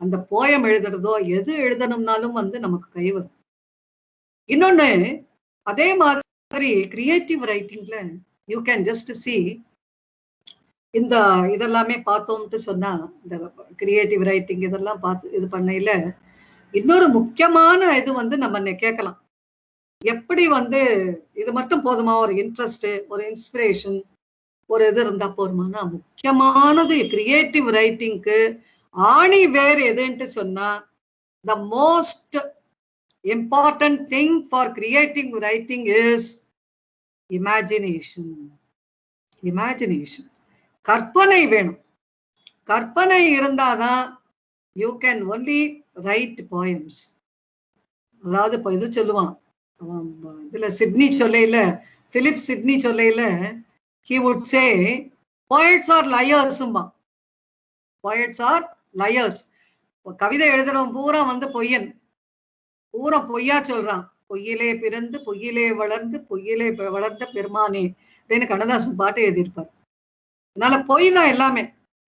அந்த போயம் எழுதுறதோ எது எழுதணும்னாலும் வந்து நமக்கு கை வரும். இன்னொன்னு, அதே மாதிரி கிரியேட்டிவ் ரைட்டிங்ல யூ கேன் ஜஸ்ட் சி, இந்த இதெல்லாமே பார்த்தோம்ட்டு சொன்னா, இந்த கிரியேட்டிவ் ரைட்டிங் இதெல்லாம் பார்த்து இது பண்ணையில இன்னொரு முக்கியமான இது வந்து நம்ம கேட்கலாம், எப்படி வந்து இது மட்டும் போதுமா, ஒரு இன்ட்ரெஸ்ட், ஒரு இன்ஸ்பிரேஷன், ஒரு இது இருந்தா போதுமானா, முக்கியமானது கிரியேட்டிவ் ரைட்டிங்க்கு ஆணி வேர் எதுன்ட்டு சொன்னா, the most important thing for creative writing is imagination. கற்பனை வேணும். கற்பனை இருந்தாதான் you can only write poems. அதாவது இப்போ இது சொல்லுவான், இதுல சிட்னி சொல்லையில, பிலிப் சிட்னி சொல்லையில, he would say poets are liars. Poets are liars. கவிதை எழுதுறவன் பூரா வந்து பொய்யன், பூரா பொய்யா சொல்றான். பொய்யிலே பிறந்து பொய்யிலே வளர்ந்து பொய்யிலே வளர்ந்த பெருமானே அப்படின்னு கண்ணதாசன் பாட்டு எழுதியிருப்பார். அதனால பொய் தான் எல்லாமே.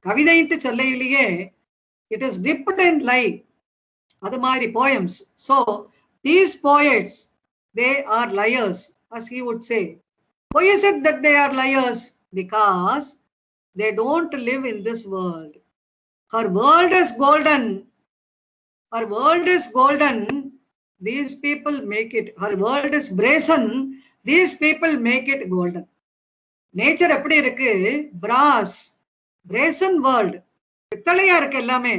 கவிதைன்ட்டு சொல்லையிலேயே it is dipped in lie. அது மாதிரி poems. So these poets, they are liars, as he would say. Why is it that they are liars? Because they don't live in this world. Her world is golden. Her world is golden. These people make it. Her world is brazen. These people make it golden. Nature எப்படி இருக்கு? Brass, brazen world. பித்தளையா இருக்கு எல்லாமே.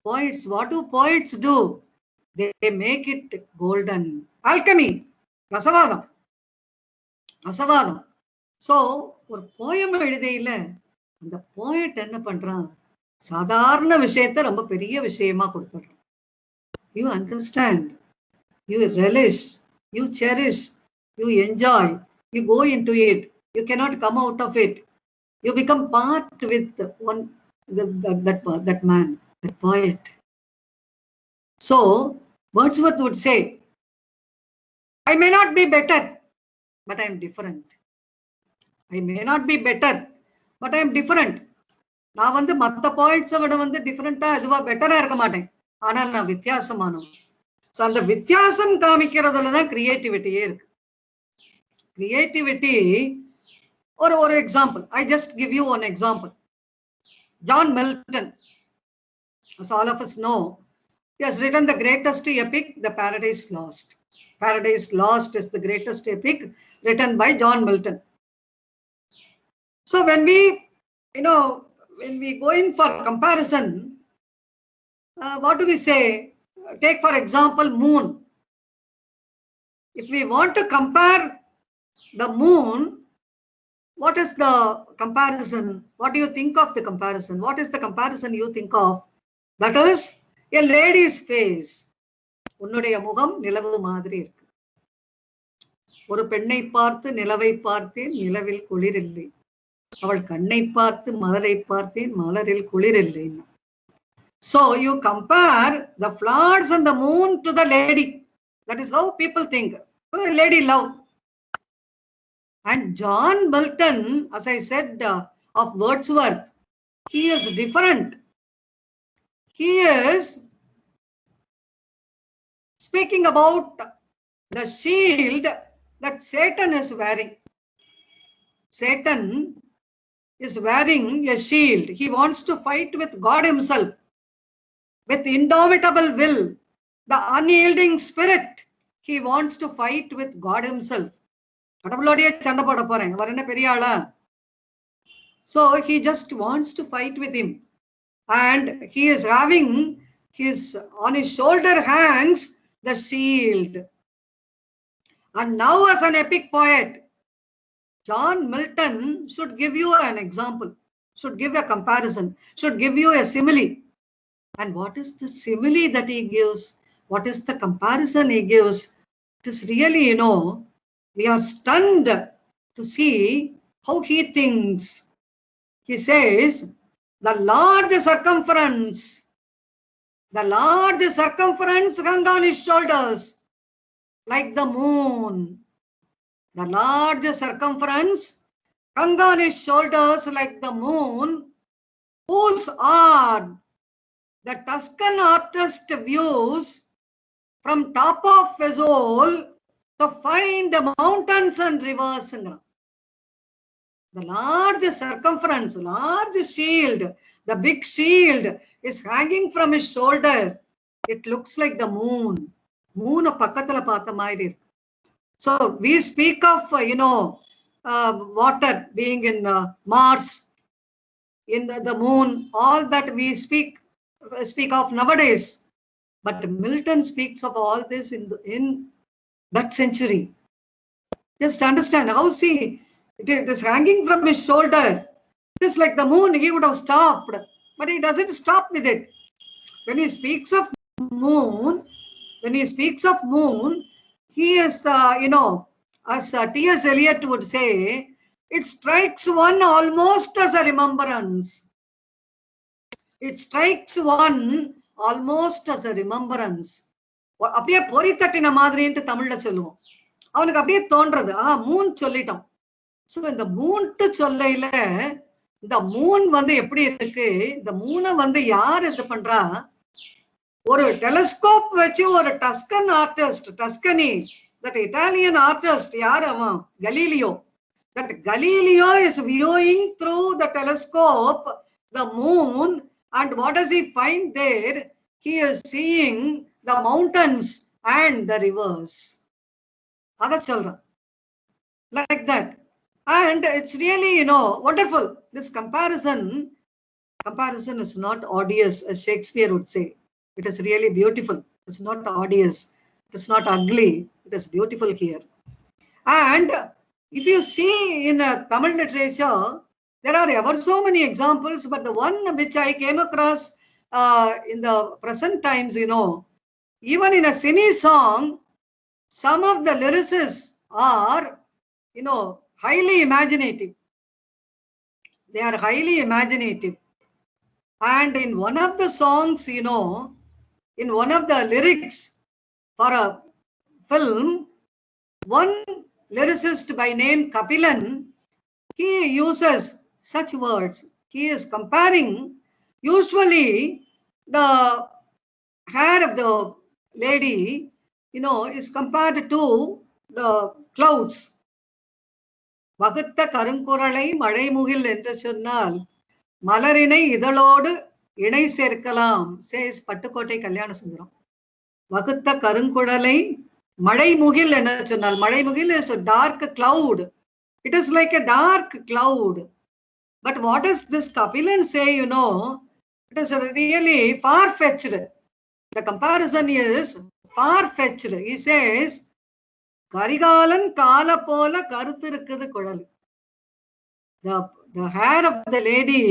Poets, what do poets do? They make it golden. Alchemy. Rasavadam. Rasavadam. So, ஒரு poem எழுதையில அந்த poet என்ன பண்றான், சாதாரண விஷயத்தை ரொம்ப பெரிய விஷயமா கொடுத்துடுறான். You understand, you relish, you cherish, you enjoy, you go into it, you cannot come out of it. You become part with one that man, that poet. So Wordsworth would say, I may not be better, but I am different. I may not be better, but I am different. நான் வந்து மற்ற பாயிண்ட்ஸை விட வந்து டிஃப்ரெண்டா இதுவா பெட்டரா இருக்க மாட்டேன், ஆனா நான் வித்தியாசமானவன். ஸோ அந்த வித்தியாசம் காமிக்கிறதுல தான் கிரியேட்டிவிட்டியே இருக்கு. கிரியேட்டிவிட்டி ஒரு example, I just give you one example. John Milton, as all of us know, he has written the greatest epic, The Paradise Lost. Paradise Lost is the greatest epic written by John Milton. So when we go in for comparison, what do we say? Take for example moon. If we want to compare the moon, what is the comparison? What do you think of the comparison? What is the comparison you think of? That is a lady's face. உன்னுடைய முகம் நிலவு மாதிரி இருக்கு. ஒரு பெண்ணை பார்த்து நிலவை பார்த்தேன், நிலவில் குளிரில்லை. அவள் கண்ணை பார்த்து மலரை பார்த்தேன், மலரில் குளிரில்லை. So you compare the flowers and the moon to the lady. That is how people think. Oh, lady love. And John Milton, as I said, of Wordsworth, he is different. He is speaking about the shield that Satan is wearing. Satan is wearing a shield. He wants to fight with God himself, with indomitable will, the unyielding spirit. He wants to fight with God himself. So he just wants to fight with him, and he is having on his shoulder hangs the shield. And now as an epic poet, John Milton should give you an example, should give a comparison, should give you a simile. And what is the simile that he gives? What is the comparison he gives? It is really, we are stunned to see how he thinks. He says, the large circumference hung on his shoulders like the moon. The large circumference hung on his shoulders like the moon, whose art the Tuscan artist views from top of Vesuve to find the mountains and rivers. The large circumference, large shield, the big shield is hanging from his shoulder. It looks like the moon. Moon pakathala paatha maari. So we speak of, water being in Mars, in the moon, all that we speak of nowadays. But Milton speaks of all this in that century. Just understand how, see, it is hanging from his shoulder. It is like the moon, he would have stopped, but he doesn't stop with it. When he speaks of moon, he is, as T.S. Eliot would say, it strikes one almost as a remembrance. It strikes one almost as a remembrance. அப்படியே பொறி தட்டின மாதிரின்ட்டு தமிழ்ல சொல்லுவோம். அவனுக்கு அப்படியே தோன்றது, Moon சொல்லிட்டோம். So இந்த மூன்ட்டு சொல்லையில இந்த மூன் வந்து எப்படி இருக்கு, இந்த மூனை வந்து யார் இது பண்றா, ஒரு டெலஸ்கோப் வச்சு ஒரு Tuscan artist, Tuscany, that Italian artist, யார் அவன், Galileo. That Galileo is viewing through the telescope the moon, and what does he find there? He is seeing the mountains and the rivers. Adha children, like that. And it's really, wonderful, this comparison. Comparison is not odious, as Shakespeare would say. It is really beautiful. It's not odious. It is not ugly. It is beautiful here. And if you see in Tamil literature, there are ever so many examples, but the one which I came across in the present times, even in a Sini song, some of the lyricists are, highly imaginative. They are highly imaginative. And in one of the songs, in one of the lyrics for a film, one lyricist by name Kapilan, he uses such words. He is comparing, usually the hair of the lady, is compared to the clouds. வகுத்த கருங்குறளை மழைமுகில் என்று சொன்னால் மலரினை இதழோடு இணை சேர்க்கலாம், chase Pattukkottai Kalyana Sundaram. வகுத்த கருங்குழலை மழைமுகில் என்ன சொன்னால், மழைமுகில் is a dark cloud. It is like a dark cloud. But what does this Kapilan say, it is really far-fetched. The comparison is far-fetched. He says, Karikalan கால போல கருத்திருக்குது குழல். The hair of the lady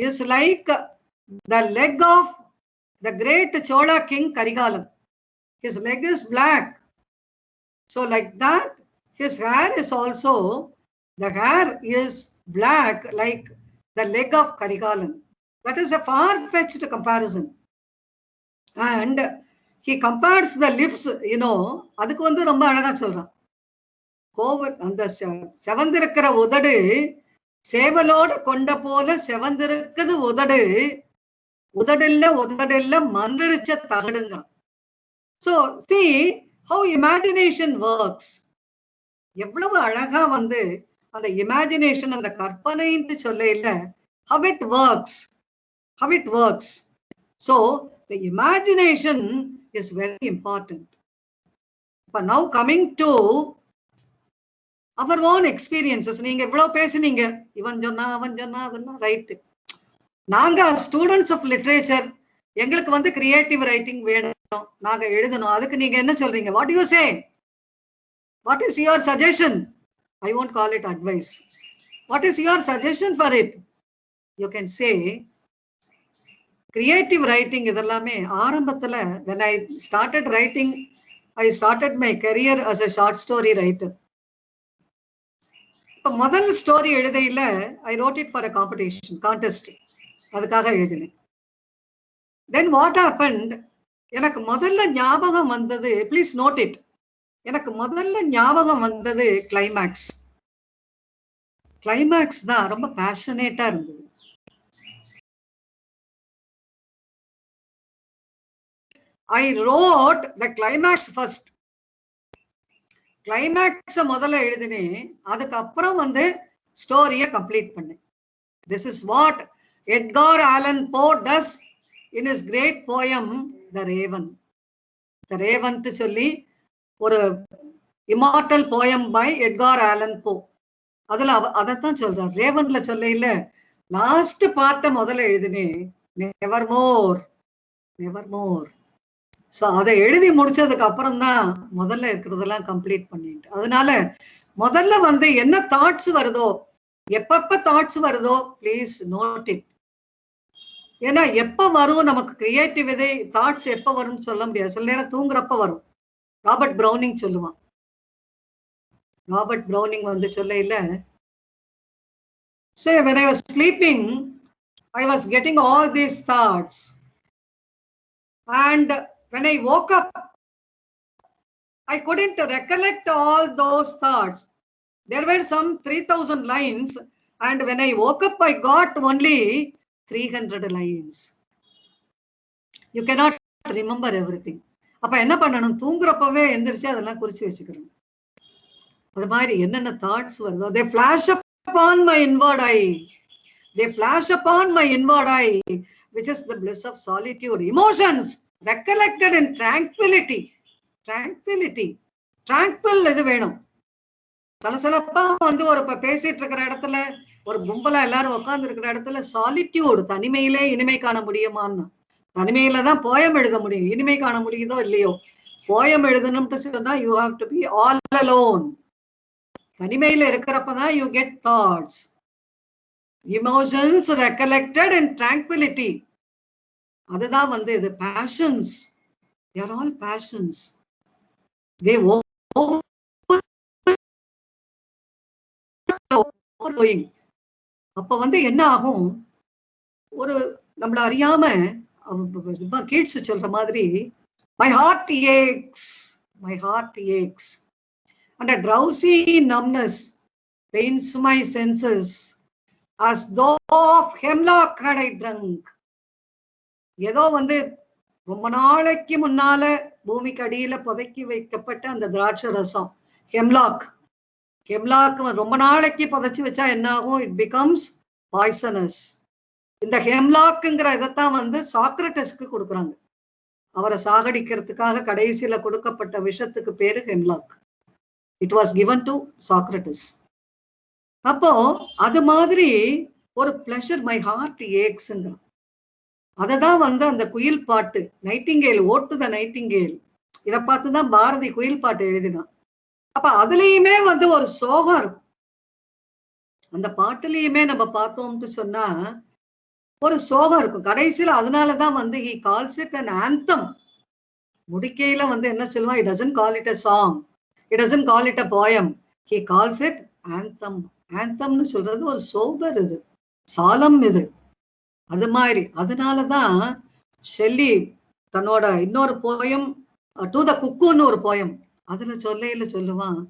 is like the leg of the great Chola king Karigalan. His leg is black. So like that, his hair is also, the hair is black like the leg of Karigalan. That is a far-fetched comparison. And he compares the lips, அதுக்கு வந்து ரொம்ப அழகா சொல்றான். கோவல் அந்த செவந்திருக்கிற உதடு சேவலோடு கொண்ட போல செவந்திருக்குது உதடு, உதடெல்ல மந்திரிச்ச தகடுங்க. So see how imagination works. எவ்வளவு அழகா வந்து அந்த இமேஜினேஷன், அந்த கற்பனைன்னு சொல்ல இல்ல, how it works. So the imagination is very important. But now coming to our own experiences, நீங்க இவ்வளவு பேசுனீங்க, இவன் சொன்னா அவன் சொன்னா அதெல்லாம் ரைட். நாங்க ஸ்டூடெண்ட்ஸ் ஆஃப் லிட்ரேச்சர், எங்களுக்கு வந்து கிரியேட்டிவ் ரைட்டிங் வேணும், நாங்க எழுதணும். அதுக்கு நீங்க என்ன சொல்றீங்க? What you say? What is your suggestion? I won't call it advice. What is your suggestion for it? You can say creative writing இதெல்லாமே ஆரம்பத்துல, when I started writing, I started my career as a short story writer. இப்ப முதல் story எழுதையில I wrote it for a competition, contest. அதுக்காக எழுதினேன். Then what happened? எனக்கு முதல்ல ஞாபகம் வந்தது, please note it, எனக்கு முதல்ல ஞாபகம் வந்தது கிளைமேக்ஸ். கிளைமேக்ஸ் தான் ரொம்ப பேஷனேட்டா இருந்தது. I wrote the climax first. கிளைமேக்ஸ முதல்ல எழுதினேன், அதுக்கப்புறம் வந்து ஸ்டோரியை கம்ப்ளீட் பண்ணேன். This is what Edgar Allan Poe does in his great poem The Raven. The Raven ட்டு சொல்லி ஒரு immortal poem by Edgar Allan Poe. அதுல அதைத்தான் சொல்றார். ரேவன்ல சொல்ல இல்ல, லாஸ்ட் பார்ட்ட முதல்ல எழுதினேன், நெவர் மோர். சோ அதை எழுதி முடிச்சதுக்கு அப்புறம் தான் முதல்ல இருக்கிறதெல்லாம் கம்ப்ளீட் பண்ணிட்டு. அதனால முதல்ல வந்து என்ன தாட்ஸ் வருதோ, எப்பப்ப தாட்ஸ் வருதோ, பிளீஸ் நோட் இட். ஏன்னா எப்ப வரும் நமக்கு கிரியேட்டிவிட்டி, தாட்ஸ் எப்ப வரும்னு சொல்ல முடியாது. சில நேரம் தூங்குறப்ப வரும். ராபர்ட் ப்ரௌனிங் சொல்லுவான். ராபர்ட் ப்ரௌனிங் வந்து சொல்ல இல்ல, say when I was sleeping I was getting all these thoughts, and when I woke up I couldn't recollect all those thoughts. There were some 3000 lines, and when I woke up I got only 300 lines. You cannot remember everything. அப்ப என்ன பண்ணணும்? தூங்குறப்பவே எந்திரிச்சு அதெல்லாம் குறிச்சு வச்சுக்கணும். அது மாதிரி என்னென்ன தாட்ஸ் வருதோ, they flash upon my inward eye. Which is the bliss of solitude. Emotions recollected in tranquility. Tranquil இது வேணும். சலசலப்பா வந்து ஒரு பேசிட்டு இருக்கிற இடத்துல ஒரு கும்பலா எல்லாரும் உட்கார்ந்து இருக்கிற இடத்துல சாலிட்யூட், தனிமையிலே இனிமை காண முடியுமான்னு. தனிமையில தான் போயம் எழுத முடியும். இனிமை காண முடியுதோ இல்லையோ, போயம் எழுதணும்னு சொன்னா you have to be all alone. தனிமையில இருக்கிறப்பதான் you get thoughts, emotions recollected in tranquility. அதுதான் வந்து இது passions. They are all passions. They overflowing. அப்ப வந்து என்ன ஆகும், ஒரு நம்மள அறியாம கீட்ஸ் சொல்ற மாதிரி my heart aches, my heart aches, and a drowsy numbness pains my senses as though of hemlock had I drunk. ஏதோ வந்து ரொம்ப நாளைக்கு முன்னால பூமிக்கு அடியில புதைக்கி வைக்கப்பட்ட அந்த திராட்சை ரசம், ஹெம்லாக். ஹெம்லாக் ரொம்ப நாளைக்கு புதைச்சி வச்சா என்ன ஆகும், இட் பிகம்ஸ் பாய்சனஸ். இந்த ஹெம்லாக்குங்கிற இதைத்தான் வந்து சாக்ரட்டிஸ்க்கு கொடுக்குறாங்க. அவரை சாகடிக்கிறதுக்காக கடைசியில கொடுக்கப்பட்ட விஷத்துக்கு பேரு hemlock. It was given to Socrates. அப்போ அது மாதிரி ஒரு பிளஷர், மை ஹார்ட் ஏக்ஸ்ங்க. அததான் வந்து அந்த குயில் பாட்டு, nightingale, ode to the nightingale, இதை பார்த்துதான் பாரதி குயில் பாட்டு எழுதினான். அப்ப அதுலயுமே வந்து ஒரு சோகம் இருக்கும். அந்த பாட்டுலயுமே நம்ம பார்த்தோம்னு சொன்னா ஒரு சோகம் இருக்கும் கடைசியில. அதனாலதான் வந்து he calls it an anthem. முடிக்கையில வந்து என்ன சொல்லுவான், he doesn't call it a song, he doesn't call it a poem, he calls it anthem. ஆந்தம்னு சொல்றது ஒரு சோபர், இது சாலம், இது அது மாதிரி. அதனாலதான் ஷெல்லி தன்னோட இன்னொரு போயம் டு த குக்குன்னு ஒரு போயம், அதுல சொல்லுவான்,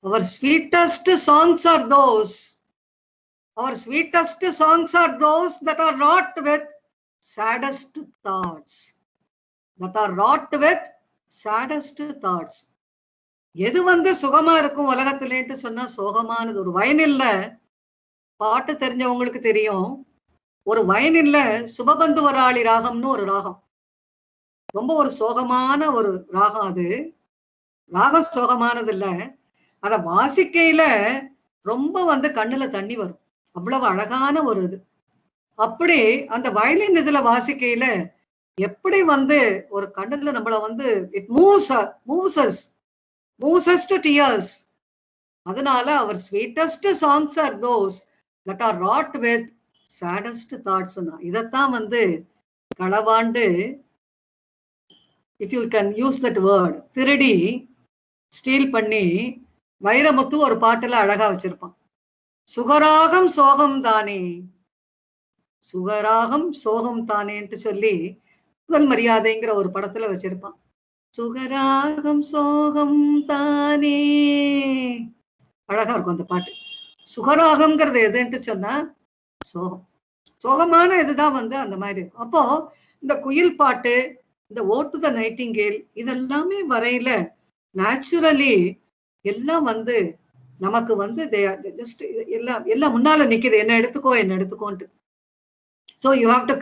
our sweetest songs are those, our sweetest songs are those that are wrought with saddest thoughts, that are wrought with saddest thoughts. எது வந்து சுகமா இருக்கும் உலகத்திலேன்ட்டு சொன்னா சோகமானது. ஒரு வயனில்ல பாட்டு தெரிஞ்சவங்களுக்கு தெரியும், ஒரு வயனில்ல சுபபந்து வராளி ராகம்னு ஒரு ராகம், ரொம்ப ஒரு சோகமான ஒரு ராகம். அது ராகம் சோகமானது இல்ல, அத வாசிக்கையில ரொம்ப வந்து கண்ணுல தண்ணி வரும், அவ்வளவு அழகான ஒரு இது. அப்படி அந்த வயலின் இதுல வாசிக்கையில எப்படி வந்து ஒரு கண்ணுல நம்மள வந்து it moves us to tears. அதனால our sweetest songs are those that are wrought with saddest thoughts. இதத்தான் வந்து களவாண்டு, if you can use that word, திருடி ஸ்டீல் பண்ணி வைரமுத்து ஒரு பாட்டுல அழகா வச்சிருப்பான். சுகராகம் சோகம் தானே, சுகராகம் சோகம் தானேன்ட்டு சொல்லி முதல் மரியாதைங்கிற ஒரு படத்துல வச்சிருப்பான். சுகராகம் சோகம் தானே, அழகா இருக்கும் அந்த பாட்டு. சுகராகம்ங்கிறது எதுன்ட்டு சொன்னா சோகம், சோகமான இதுதான் வந்து அந்த மாதிரி. அப்போ இந்த குயில் பாட்டு, இந்த ஓட் டு த நைட்டிங்கேல், இதெல்லாமே வரையில நேச்சுரலி எல்லாம் வந்து நமக்கு வந்து ஜஸ்ட் எல்லாம் முன்னால நிக்குது, என்ன எடுத்துக்கோன்ட்டு. So you have to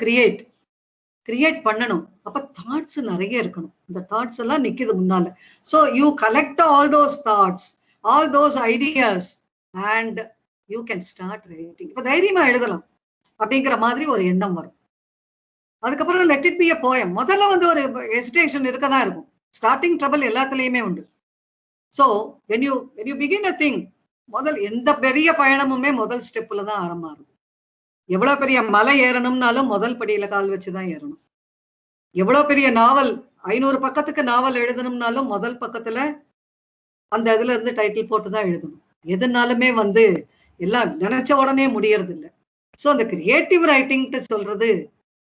create பண்ணணும். அப்ப தாட்ஸ் நிறைய இருக்கணும், இந்த தாட்ஸ் எல்லாம் நிக்குது முன்னால. So you collect all those thoughts, all those ideas, and you can start writing. இப்ப தைரியமா எழுதலாம் அப்படிங்கிற மாதிரி ஒரு எண்ணம் வரும். அதுக்கப்புறம் let it be a poem. முதல்ல வந்து ஒரு ஹெசிடேஷன் இருக்கதான் இருக்கும், ஸ்டார்டிங் ட்ரபிள் எல்லாத்துலயுமே உண்டு. So when you begin a thing, முதல் எந்த பெரிய பயணமுமே முதல் ஸ்டெப்ல தான் ஆரம்பமாகும். எவ்வளவு பெரிய மலை ஏறணும்னாலும் முதல் படியில கால் வச்சுதான் ஏறணும். எவ்வளவு பெரிய நாவல், 500 பக்கத்துக்கு நாவல் எழுதணும்னாலும் முதல் பக்கத்துல அந்த இதுல இருந்து டைட்டில் போட்டுதான் எழுதணும். எதுனாலுமே வந்து எல்லாம் நினைச்ச உடனே முடியறது இல்லை. ஸோ அந்த கிரியேட்டிவ் ரைட்டிங்ட்டு சொல்றது,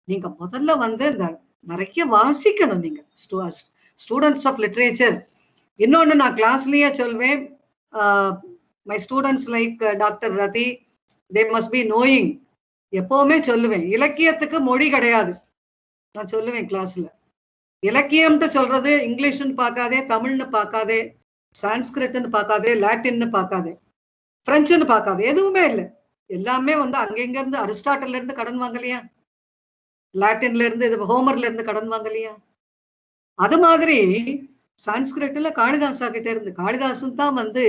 நீங்க முதல்ல வந்து இந்த நிறைய வாசிக்கணும். நீங்க ஸ்டூடெண்ட்ஸ் ஆஃப் லிட்ரேச்சர். இன்னொன்னு நான் கிளாஸ்லயே சொல்வேன், my students like doctor Rati, they must be knowing. எப்பவுமே சொல்லுவேன், இலக்கியத்துக்கு மொழி கிடையாது. நான் சொல்லுவேன் கிளாஸ்ல, இலக்கியம்ட்டு சொல்றது இங்கிலீஷ்னு பார்க்காதே, தமிழ்னு பார்க்காதே, சான்ஸ்கிரிட்னு பார்க்காதே, லாட்டின்னு பார்க்காதே, பிரெஞ்சுன்னு பார்க்காதே, எதுவுமே இல்லை. எல்லாமே வந்து அங்கங்க இருந்து, அரிஸ்டாட்டில்ல இருந்து கடன் வாங்கலையா, லாட்டின்ல இருந்து, இது ஹோமர்ல இருந்து கடன் வாங்கலையா, அது மாதிரி சான்ஸ்கிரிட்ல காளிதாசா கிட்ட இருந்து. காளிதாசன் தான் வந்து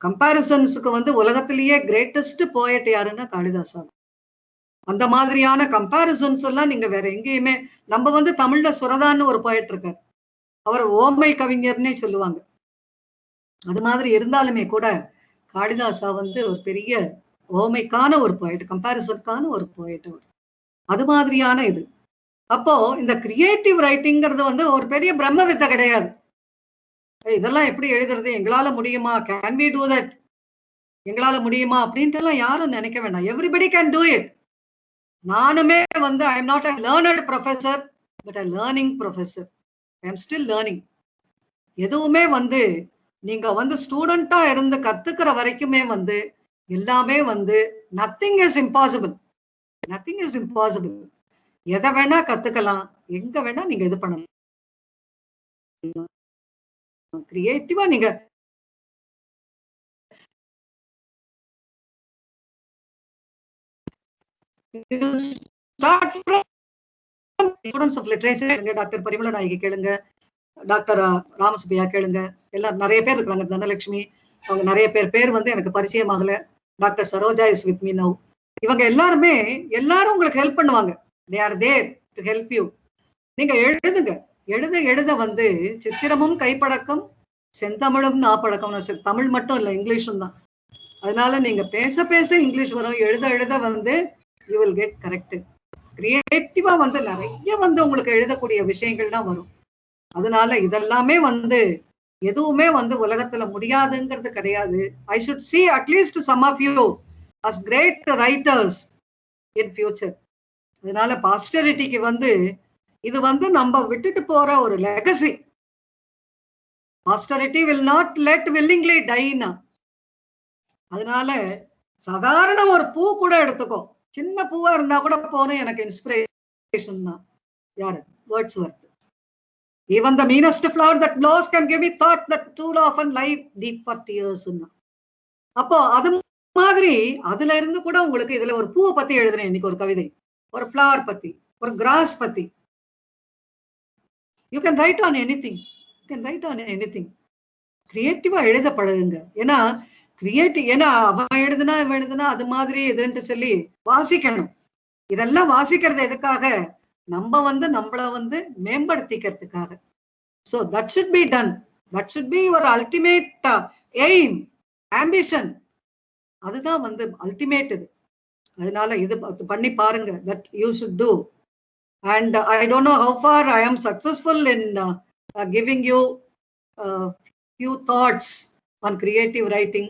கம்பாரிசன்ஸுக்கு வந்து உலகத்திலேயே கிரேட்டஸ்ட் போயட் யாருன்னா காளிதாசா. அந்த மாதிரியான கம்பாரிசன்ஸ் எல்லாம் நீங்க வேற எங்கேயுமே, நம்ம வந்து தமிழ்ல சுரதான்னு ஒரு போயட் இருக்கார், அவர் ஓமை கவிஞர்னே சொல்லுவாங்க. அது மாதிரி இருந்தாலுமே கூட காளிதாசா வந்து ஒரு பெரிய ஓமைக்கான ஒரு போயட், கம்பாரிசனுக்கான ஒரு போயட் அவர். அது மாதிரியான இது. அப்போ இந்த கிரியேட்டிவ் ரைட்டிங்கிறது வந்து ஒரு பெரிய பிரம்ம வித்தை கிடையாது. இதெல்லாம் எப்படி எழுதுறது, எங்களால முடியுமா, கேன் வி டூ தட், எங்களால முடியுமா அப்படின்ட்டு எல்லாம் யாரும் நினைக்க வேண்டாம். Everybody can do it. நானுமே வந்து I am not a learned professor, but a learning professor. I am still learning. எதுவுமே வந்து நீங்க வந்து ஸ்டூடெண்டா இருந்து கத்துக்கிற வரைக்குமே வந்து எல்லாமே வந்து nothing is impossible. Nothing is impossible. எதை வேணா கத்துக்கலாம், எங்க வேணா நீங்க இது பண்ணலாம். கிரியேட்டிவா நீங்க start from students of literature கேளுங்க, டாக்டர் பரிமள நாயகி கேளுங்க, டாக்டர் ராமசுப்பியா கேளுங்க, எல்லாம் நிறைய பேர் இருக்காங்க, தனலட்சுமி, அவங்க நிறைய பேர் வந்து எனக்கு பரிச்சயமாகல. Doctor Saroja is with me now. இவங்க எல்லாரும் உங்களுக்கு ஹெல்ப் பண்ணுவாங்க. They are there to help you. நீங்க எழுதுங்க, எழுத வந்து சித்திரமும் கைப்பழக்கம், செந்தமிழும் நாப்பழக்கம். தமிழ் மட்டும் இல்லை, இங்கிலீஷும் தான். அதனால நீங்க பேச இங்கிலீஷ் வரும், எழுத வந்து யூ வில் கெட் கரெக்ட். கிரியேட்டிவா வந்து நிறைய வந்து உங்களுக்கு எழுதக்கூடிய விஷயங்கள் தான் வரும். அதனால இதெல்லாமே வந்து எதுவுமே வந்து உலகத்துல முடியாதுங்கிறது கிடையாது. I should see at least some of you as great writers in future. அதனால பாஸ்டரிட்டிக்கு வந்து இது வந்து நம்ம விட்டுட்டு போற ஒரு legacy. பாஸ்டரிட்டி will not let willingly die. அதனால சாதாரண ஒரு பூ கூட எடுத்துக்கோ, சின்ன பூவா இருந்தா கூட போனேன், எனக்கு இன்ஸ்பிரேஷன் தான். யாரு? Wordsworth. Even the meanest flower that blows can give me thought that too often lie deep for tears. அப்போ அது மாதிரி அதுல இருந்து கூட உங்களுக்கு இதுல ஒரு பூவை பத்தி எழுதுறேன் இன்னைக்கு, ஒரு கவிதை, ஒரு ஃபிளவர் பத்தி, ஒரு கிராஸ் பத்தி. You can write on anything, you can write on anything. கிரியேட்டிவா எழுத பழகுங்க. ஏன்னா அவன் எழுதுனா அது மாதிரி எதுன்ட்டு சொல்லி வாசிக்கணும். இதெல்லாம் வாசிக்கிறது எதுக்காக? நம்ம வந்து நம்மள வந்து மேம்படுத்திக்கிறதுக்காக. So that should be done. That should be your ultimate aim, ambition. அதுதான் வந்து அல்டிமேட் இது. அதனால இது பண்ணி பாருங்க. That you should do. And I don't know how far I am successful in giving you few thoughts on creative writing.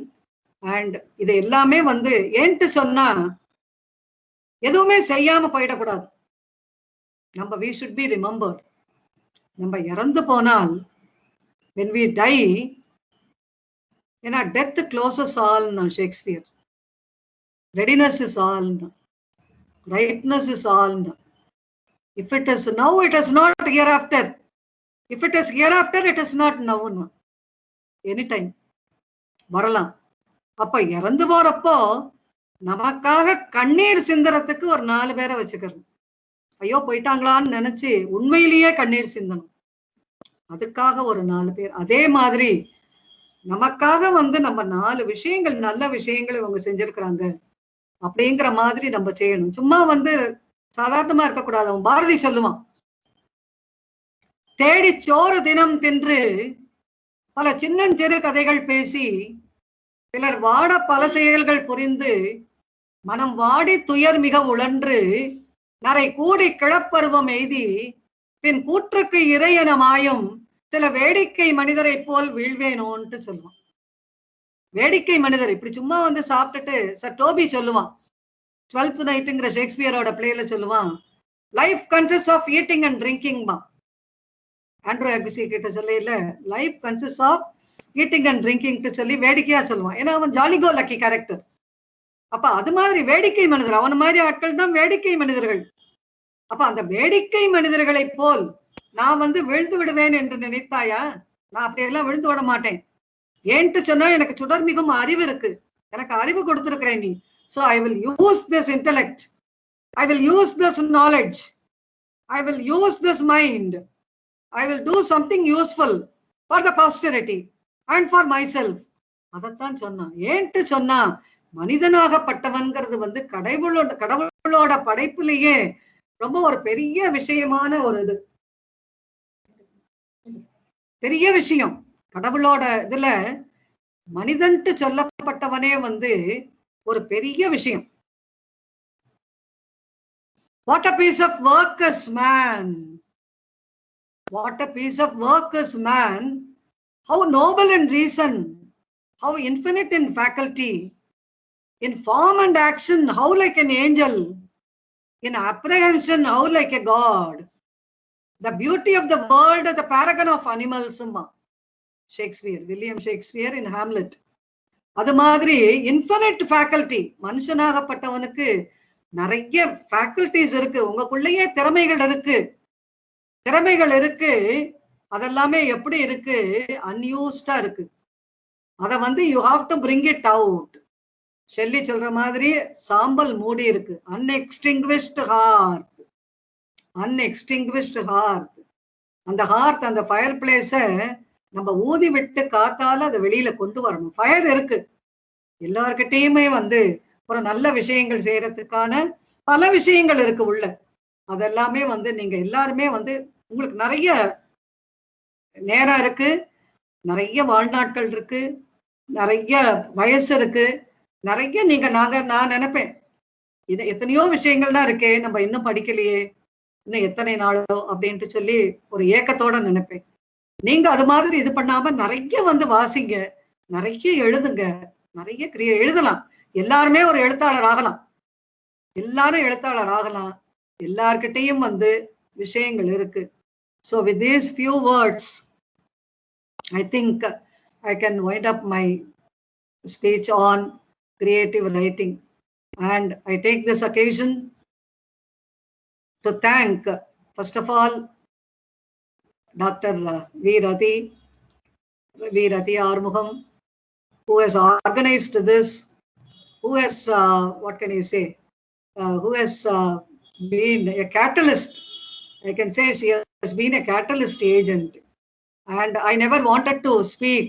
And இது எல்லாமே வந்து ஏன்ட்டு சொன்னா எதுவுமே செய்யாம போயிடக்கூடாது. நம்ம we should be remembered. நம்ம இறந்து போனால், when we die, ஏன்னா death closes all னா ஷேக்ஸ்பியர். readiness is all னா, rightness is all னா. if it is now, it is not hereafter. if it is hereafter, it is not now னா. anytime வரலாம். அப்ப இறந்து போறப்போ நமக்காக கண்ணீர் சிந்தறதுக்கு ஒரு 4 பேரை வச்சுக்கிறோம். ஐயோ போயிட்டாங்களான்னு நினைச்சு உண்மையிலேயே கண்ணீர் சிந்தணும். அதுக்காக ஒரு 4 பேர். அதே மாதிரி நமக்காக வந்து நம்ம 4 விஷயங்கள், நல்ல விஷயங்கள் இவங்க செஞ்சிருக்கிறாங்க அப்படிங்கிற மாதிரி நம்ம செய்யணும். சும்மா வந்து சாதாரணமா இருக்கக்கூடாது. அவன் பாரதி சொல்லுவான், தேடி சோறு தினம் தின்று பல சின்னஞ்சிறு கதைகள் பேசி சிலர் வாட பல செயல்கள் புரிந்து மனம் வாடி துயர் மிக உழன்று நரை கூடி கிளப்பருவம் எய்தி பின் கூற்றுக்கு இறையென மாயும் சில வேடிக்கை மனிதரை போல் வீழ்வேனோன்ட்டு சொல்லுவான். வேடிக்கை மனிதர் இப்படி சும்மா வந்து சாப்பிட்டுட்டு, சார் டோபி சொல்லுவான் 12th நைட்டுங்கிற ஷேக்ஸ்பியரோட பிளேல சொல்லுவான், life consist of eating and drinking மா. ஆண்ட்ரூ அகசி கிட்ட சொல்ல life consist of eating and drinking சொல்லி வேடிக்கையா சொல்லுவான். ஏன்னா அவன் ஜாலிகோ லக்கி கேரக்டர். அப்ப அது மாதிரி வேடிக்கை மனிதர், அவன மாதிரி ஆட்கள் தான் வேடிக்கை மனிதர்கள். அப்ப அந்த வேடிக்கை மனிதர்களை போல் நான் வந்து விழுந்து விடுவேன் என்று நினைத்தாயா? நான் அப்படியெல்லாம் விழுந்து விட மாட்டேன். ஏன்ட்டு சொன்னா எனக்கு சுடர் மிகும் அறிவு இருக்கு, எனக்கு அறிவு கொடுத்திருக்கிறேன் நீ. So I will use this intellect, I will use this knowledge, I will use this mind, I will do something useful for the posterity and for myself. அதத்தான் சொன்னான். ஏன்ட்டு சொன்னா, மனிதனாகப்பட்டவன்கிறது வந்து கடவுளோட படைப்புலயே ரொம்ப ஒரு பெரிய விஷயமான ஒரு இது, பெரிய விஷயம். கடவுளோட இதுல மனிதன்ட்டு சொல்லப்பட்டவனே வந்து ஒரு பெரிய விஷயம். What a piece of work is man. What a piece of work is man. How noble in reason. How infinite in faculty. In form and action, how like an angel. In apprehension, how like a god. The beauty of the world, the paragon of animals. Shakespeare, William Shakespeare in Hamlet. அது மாதிரி infinite faculty. மனுஷனாகப்பட்டவனுக்கு நிறைய faculties இருக்கு. உங்களுக்குள்ளேயே திறமைகள் இருக்கு. அதெல்லாமே எப்படி இருக்கு? அன்யூஸ்டா இருக்கு. அத வந்து you have to bring it out. Shelley சொல்ற மாதிரி சாம்பல் மூடி இருக்கு. அன்எக்ஸ்டிங்விஷ்டு ஹார்த். அந்த ஹார்த், அந்த ஃபயர் பிளேஸ நம்ம ஊதி விட்டு காத்தால அதை வெளியில கொண்டு வரணும். ஃபயர் இருக்கு எல்லார்கிட்டயுமே வந்து ஒரு நல்ல விஷயங்கள் செய்யறதுக்கான பல விஷயங்கள் இருக்கு உள்ள. அதெல்லாமே வந்து நீங்க எல்லாருமே வந்து உங்களுக்கு நிறைய நேரம் இருக்கு, நிறைய வாழ்நாட்கள் இருக்கு, நிறைய வயசு இருக்கு, நிறைய நான் நினைப்பேன் இது எத்தனையோ விஷயங்கள்லாம் இருக்கே, நம்ம இன்னும் படிக்கலையே, இன்னும் எத்தனை நாளோ அப்படின்ட்டு சொல்லி ஒரு ஏக்கத்தோட நினைப்பேன். நீங்க அது மாதிரி இது பண்ணாம நிறைய வந்து வாசிங்க, நிறைய எழுதுங்க, நிறைய எழுதலாம். எல்லாருமே ஒரு எழுத்தாளர் ஆகலாம், எல்லார்கிட்டையும் வந்து விஷயங்கள் இருக்கு. So with these few words, I think I can wind up my speech on creative writing. And I take this occasion to thank, first of all, Dr. V. Rati Armugham, who has organized this, who has, what can I say, who has been a catalyst. I can say she has been a catalyst agent. And I never wanted to speak,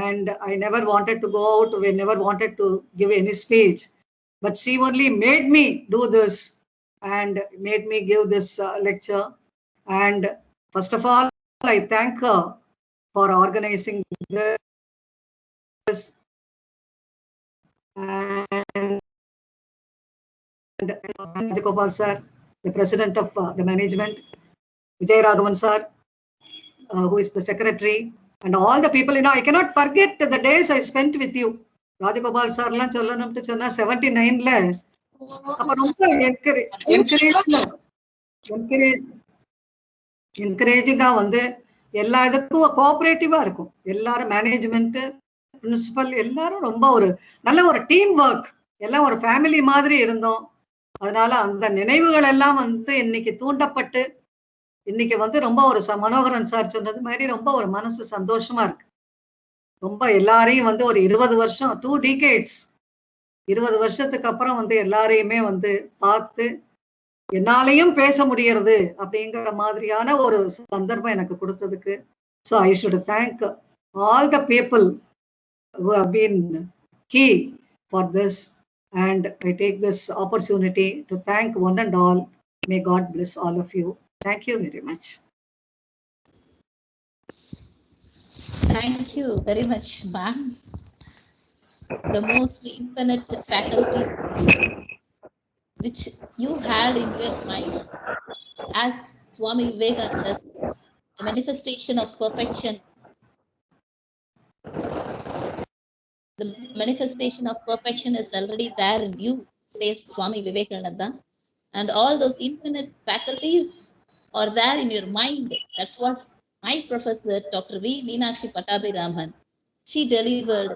and I never wanted to go out, we never wanted to give any speech. But she only made me do this and made me give this lecture. And first of all, I thank her for organizing this. And Rajagopal sir, the president of the management, Vijay Raghavan sir, who is the secretary, and all the people, I cannot forget the days I spent with you. Rajagopal sir லாம் சொல்லணும்னு சொன்னா 79ல அப்ப ரொம்ப என்கரேஜிங்கா வந்து எல்லா இதுக்கும் கோஆபரேட்டிவா இருக்கும். எல்லாரும் மேனேஜ்மெண்ட், பிரின்சிபல் எல்லாரும் ரொம்ப ஒரு நல்ல ஒரு டீம் ஒர்க், எல்லாம் ஒரு ஃபேமிலி மாதிரி இருந்தோம். அதனால அந்த நினைவுகள் எல்லாம் வந்து இன்னைக்கு தூண்டப்பட்டு இன்னைக்கு வந்து ரொம்ப ஒரு மனோகரன் சார் சொன்னது மாதிரி ரொம்ப ஒரு மனசு சந்தோஷமா இருக்கு. ரொம்ப எல்லாரையும் வந்து ஒரு 20 வருஷம் 2 decades 20 வருஷத்துக்கு அப்புறம் வந்து எல்லாரையுமே வந்து பார்த்து என்னாலையும் பேச முடியறது அப்படிங்கிற மாதிரியான ஒரு சந்தர்ப்பம் எனக்கு கொடுத்ததுக்கு. So I should thank all the people who have been key for this, and I take this opportunity to thank one and all. May God bless all of you. Thank you very much. Thank you very much, ma'am. The most infinite faculties which you had in your mind, as Swami Vivekananda says, the manifestation of perfection. The manifestation of perfection is already there in you, says Swami Vivekananda. And all those infinite faculties are there in your mind. That's what my professor, Dr. V. Meenakshi Pattabhiraman, she delivered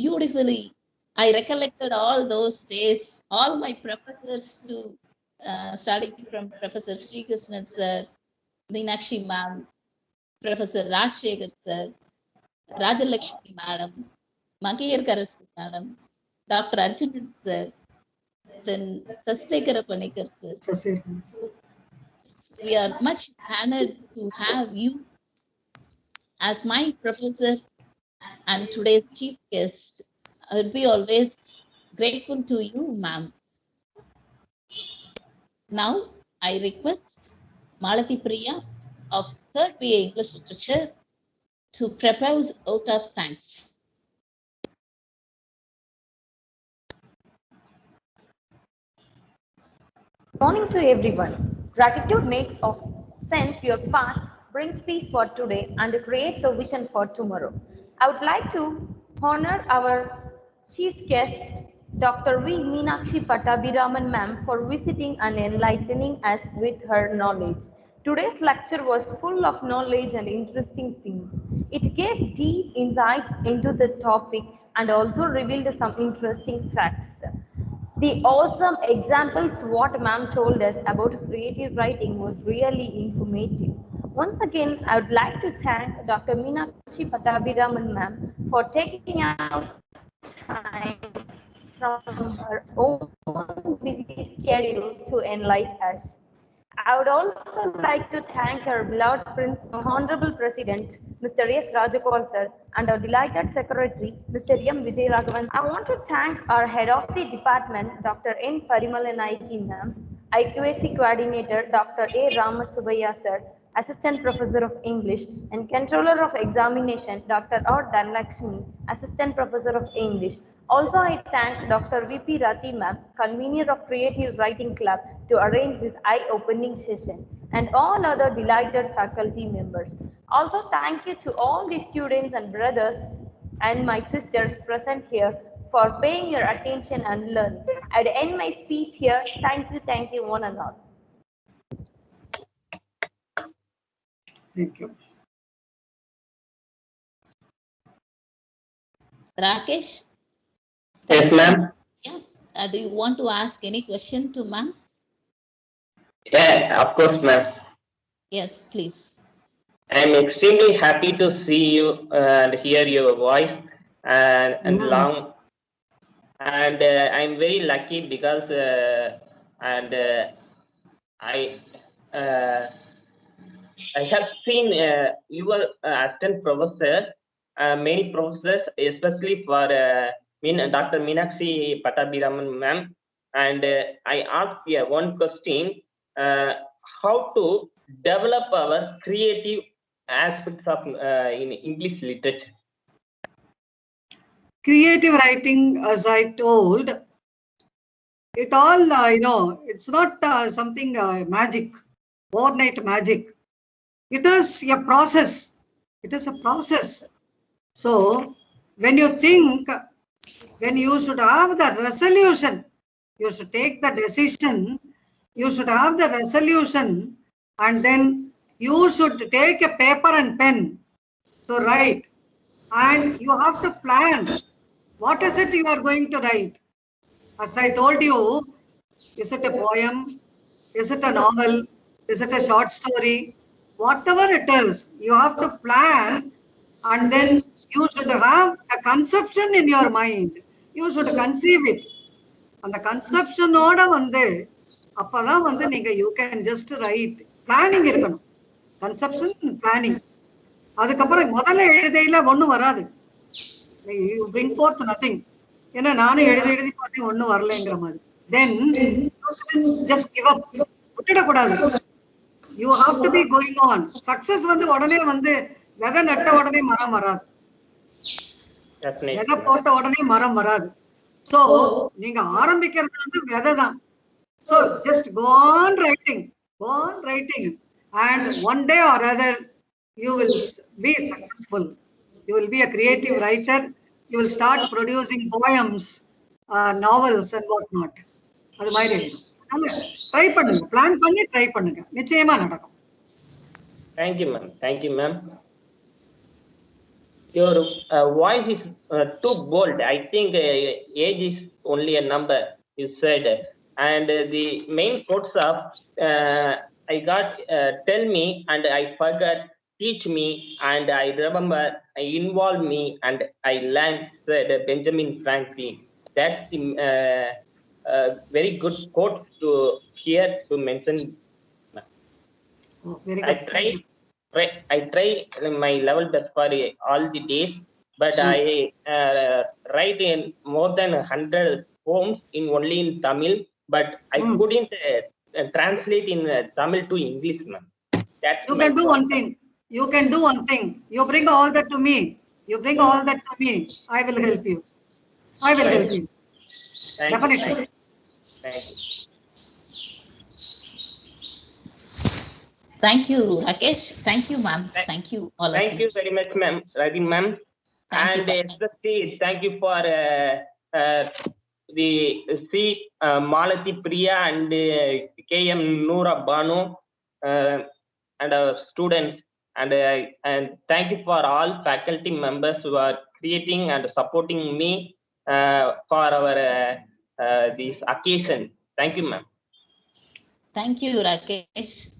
beautifully. I recollected all those days, all my professors too, starting from Professor Sri Krishnan sir, Meenakshi ma'am, Professor Rajshekhar sir, Rajalakshmi madam, Mangiyar Karasu madam, Dr. Arjunan sir, then Sasekara Panikar sir. We are much honored to have you as my professor and today's chief guest. I will be always grateful to you, ma'am. Now, I request Malati Priya of 3rd BA English Literature to propose out of thanks. Morning to everyone. Gratitude makes of sense your past, brings peace for today, and creates a vision for tomorrow. I would like to honor our chief guest, Dr. V. Meenakshi Pattabhiraman ma'am, for visiting and enlightening us with her knowledge. Today's lecture was full of knowledge and interesting things. It gave deep insights into the topic and also revealed some interesting facts. The awesome examples what ma'am told us about creative writing was really informative. Once again, I would like to thank Dr. Meenakshi Pattabhiraman ma'am for taking out time from her own busy schedule to enlighten us. I would also like to thank our beloved Honorable President, Mr. S. Rajagopal sir, and our delighted Secretary, Mr. M. Vijayaraghavan. I want to thank our Head of the Department, Dr. N. Parimalanaiki ma'am, IQAC Coordinator, Dr. A. Ramasubaya sir, Assistant Professor of English, and Controller of Examination, Dr. R. Dhanlakshmi, Assistant Professor of English. Also, I thank Dr. V.P. Rati ma'am, convener of Creative Writing Club, to arrange this eye-opening session, and all other delighted faculty members. Also, thank you to all the students and brothers and my sisters present here for paying your attention and learning. I'd end my speech here. Thank you, one and all. Thank you. Rakesh? Yes, ma'am. Yeah. Do you want to ask any question to ma'am? Yeah, of course, ma'am. Yes, please. I'm extremely happy to see you and hear your voice and long. And I'm very lucky because I have seen your assistant professor, many professors, especially for Dr. Meenakshi Pattabhiraman ma'am. And I asked one question, how to develop our creative aspects of in English literature. Creative writing, as I told, it all, it's not something magic, overnight magic. It is a process. It is a process. So when you think, when you should have the resolution, you should take the decision, you should have the resolution, and then you should take a paper and pen to write. And you have to plan. What is it you are going to write? As I told you, is it a poem? Is it a novel? Is it a short story? Whatever it is, you have to plan, and then you should have a conception in your mind. You should conceive it. And the conception oda வந்து அப்பதான் வந்து நீங்க you can just write. Planning இருக்கணும். Conception and planning. அதுக்கப்புறம் முதல்ல எழுதையில ஒண்ணும் வராது. You bring forth nothing. ஏன்னா நானும் எழுதி பார்த்தேன் ஒண்ணும் வரலைங்கிற மாதிரி. Then just give up. விட்டுடக்கூடாது. You have to be going on. Success வந்து உடனே வந்து விதை நட்ட உடனே மரம் வராது. விதை போட்ட உடனே மரம் வராது. So நீங்க ஆரம்பிக்கிறது வந்து விதை தான். So just go on writing. Go on writing. And one day or other you will be successful. You will be a creative writer. You will start producing poems, novels and what not. அது மாதிரி try பண்ணுங்க, plan பண்ணி try பண்ணுங்க, நிச்சயமா நடக்கும். Thank you, ma'am. Thank you, ma'am. Your voice is too bold. I think age is only a number, you said. And the main quotes of I got tell me and I forgot, teach me and I remember, involve me and I learned, said Benjamin Franklin. That's the very good quote to hear to mention. Oh, very I good. try my level best for all the days, but I write in more than 100 poems in only in Tamil, but I couldn't translate in Tamil to English, ma'am. That's You my can do problem. one thing. You can do one thing. You bring all that to me. You bring all that to me. I will help you. I will help you. Thank you. Definitely. Thank you. Thank you, Rakesh. Thank you, ma'am. Thank you, all of Thank you very much, ma'am. Radhi, ma'am. Thank you, And ma'am. especially thank you for the C. Malati Priya and KM Noora Banu and our students. And thank you for all faculty members who are creating and supporting me for our this occasion. Thank you, ma'am. Thank you, Rakesh.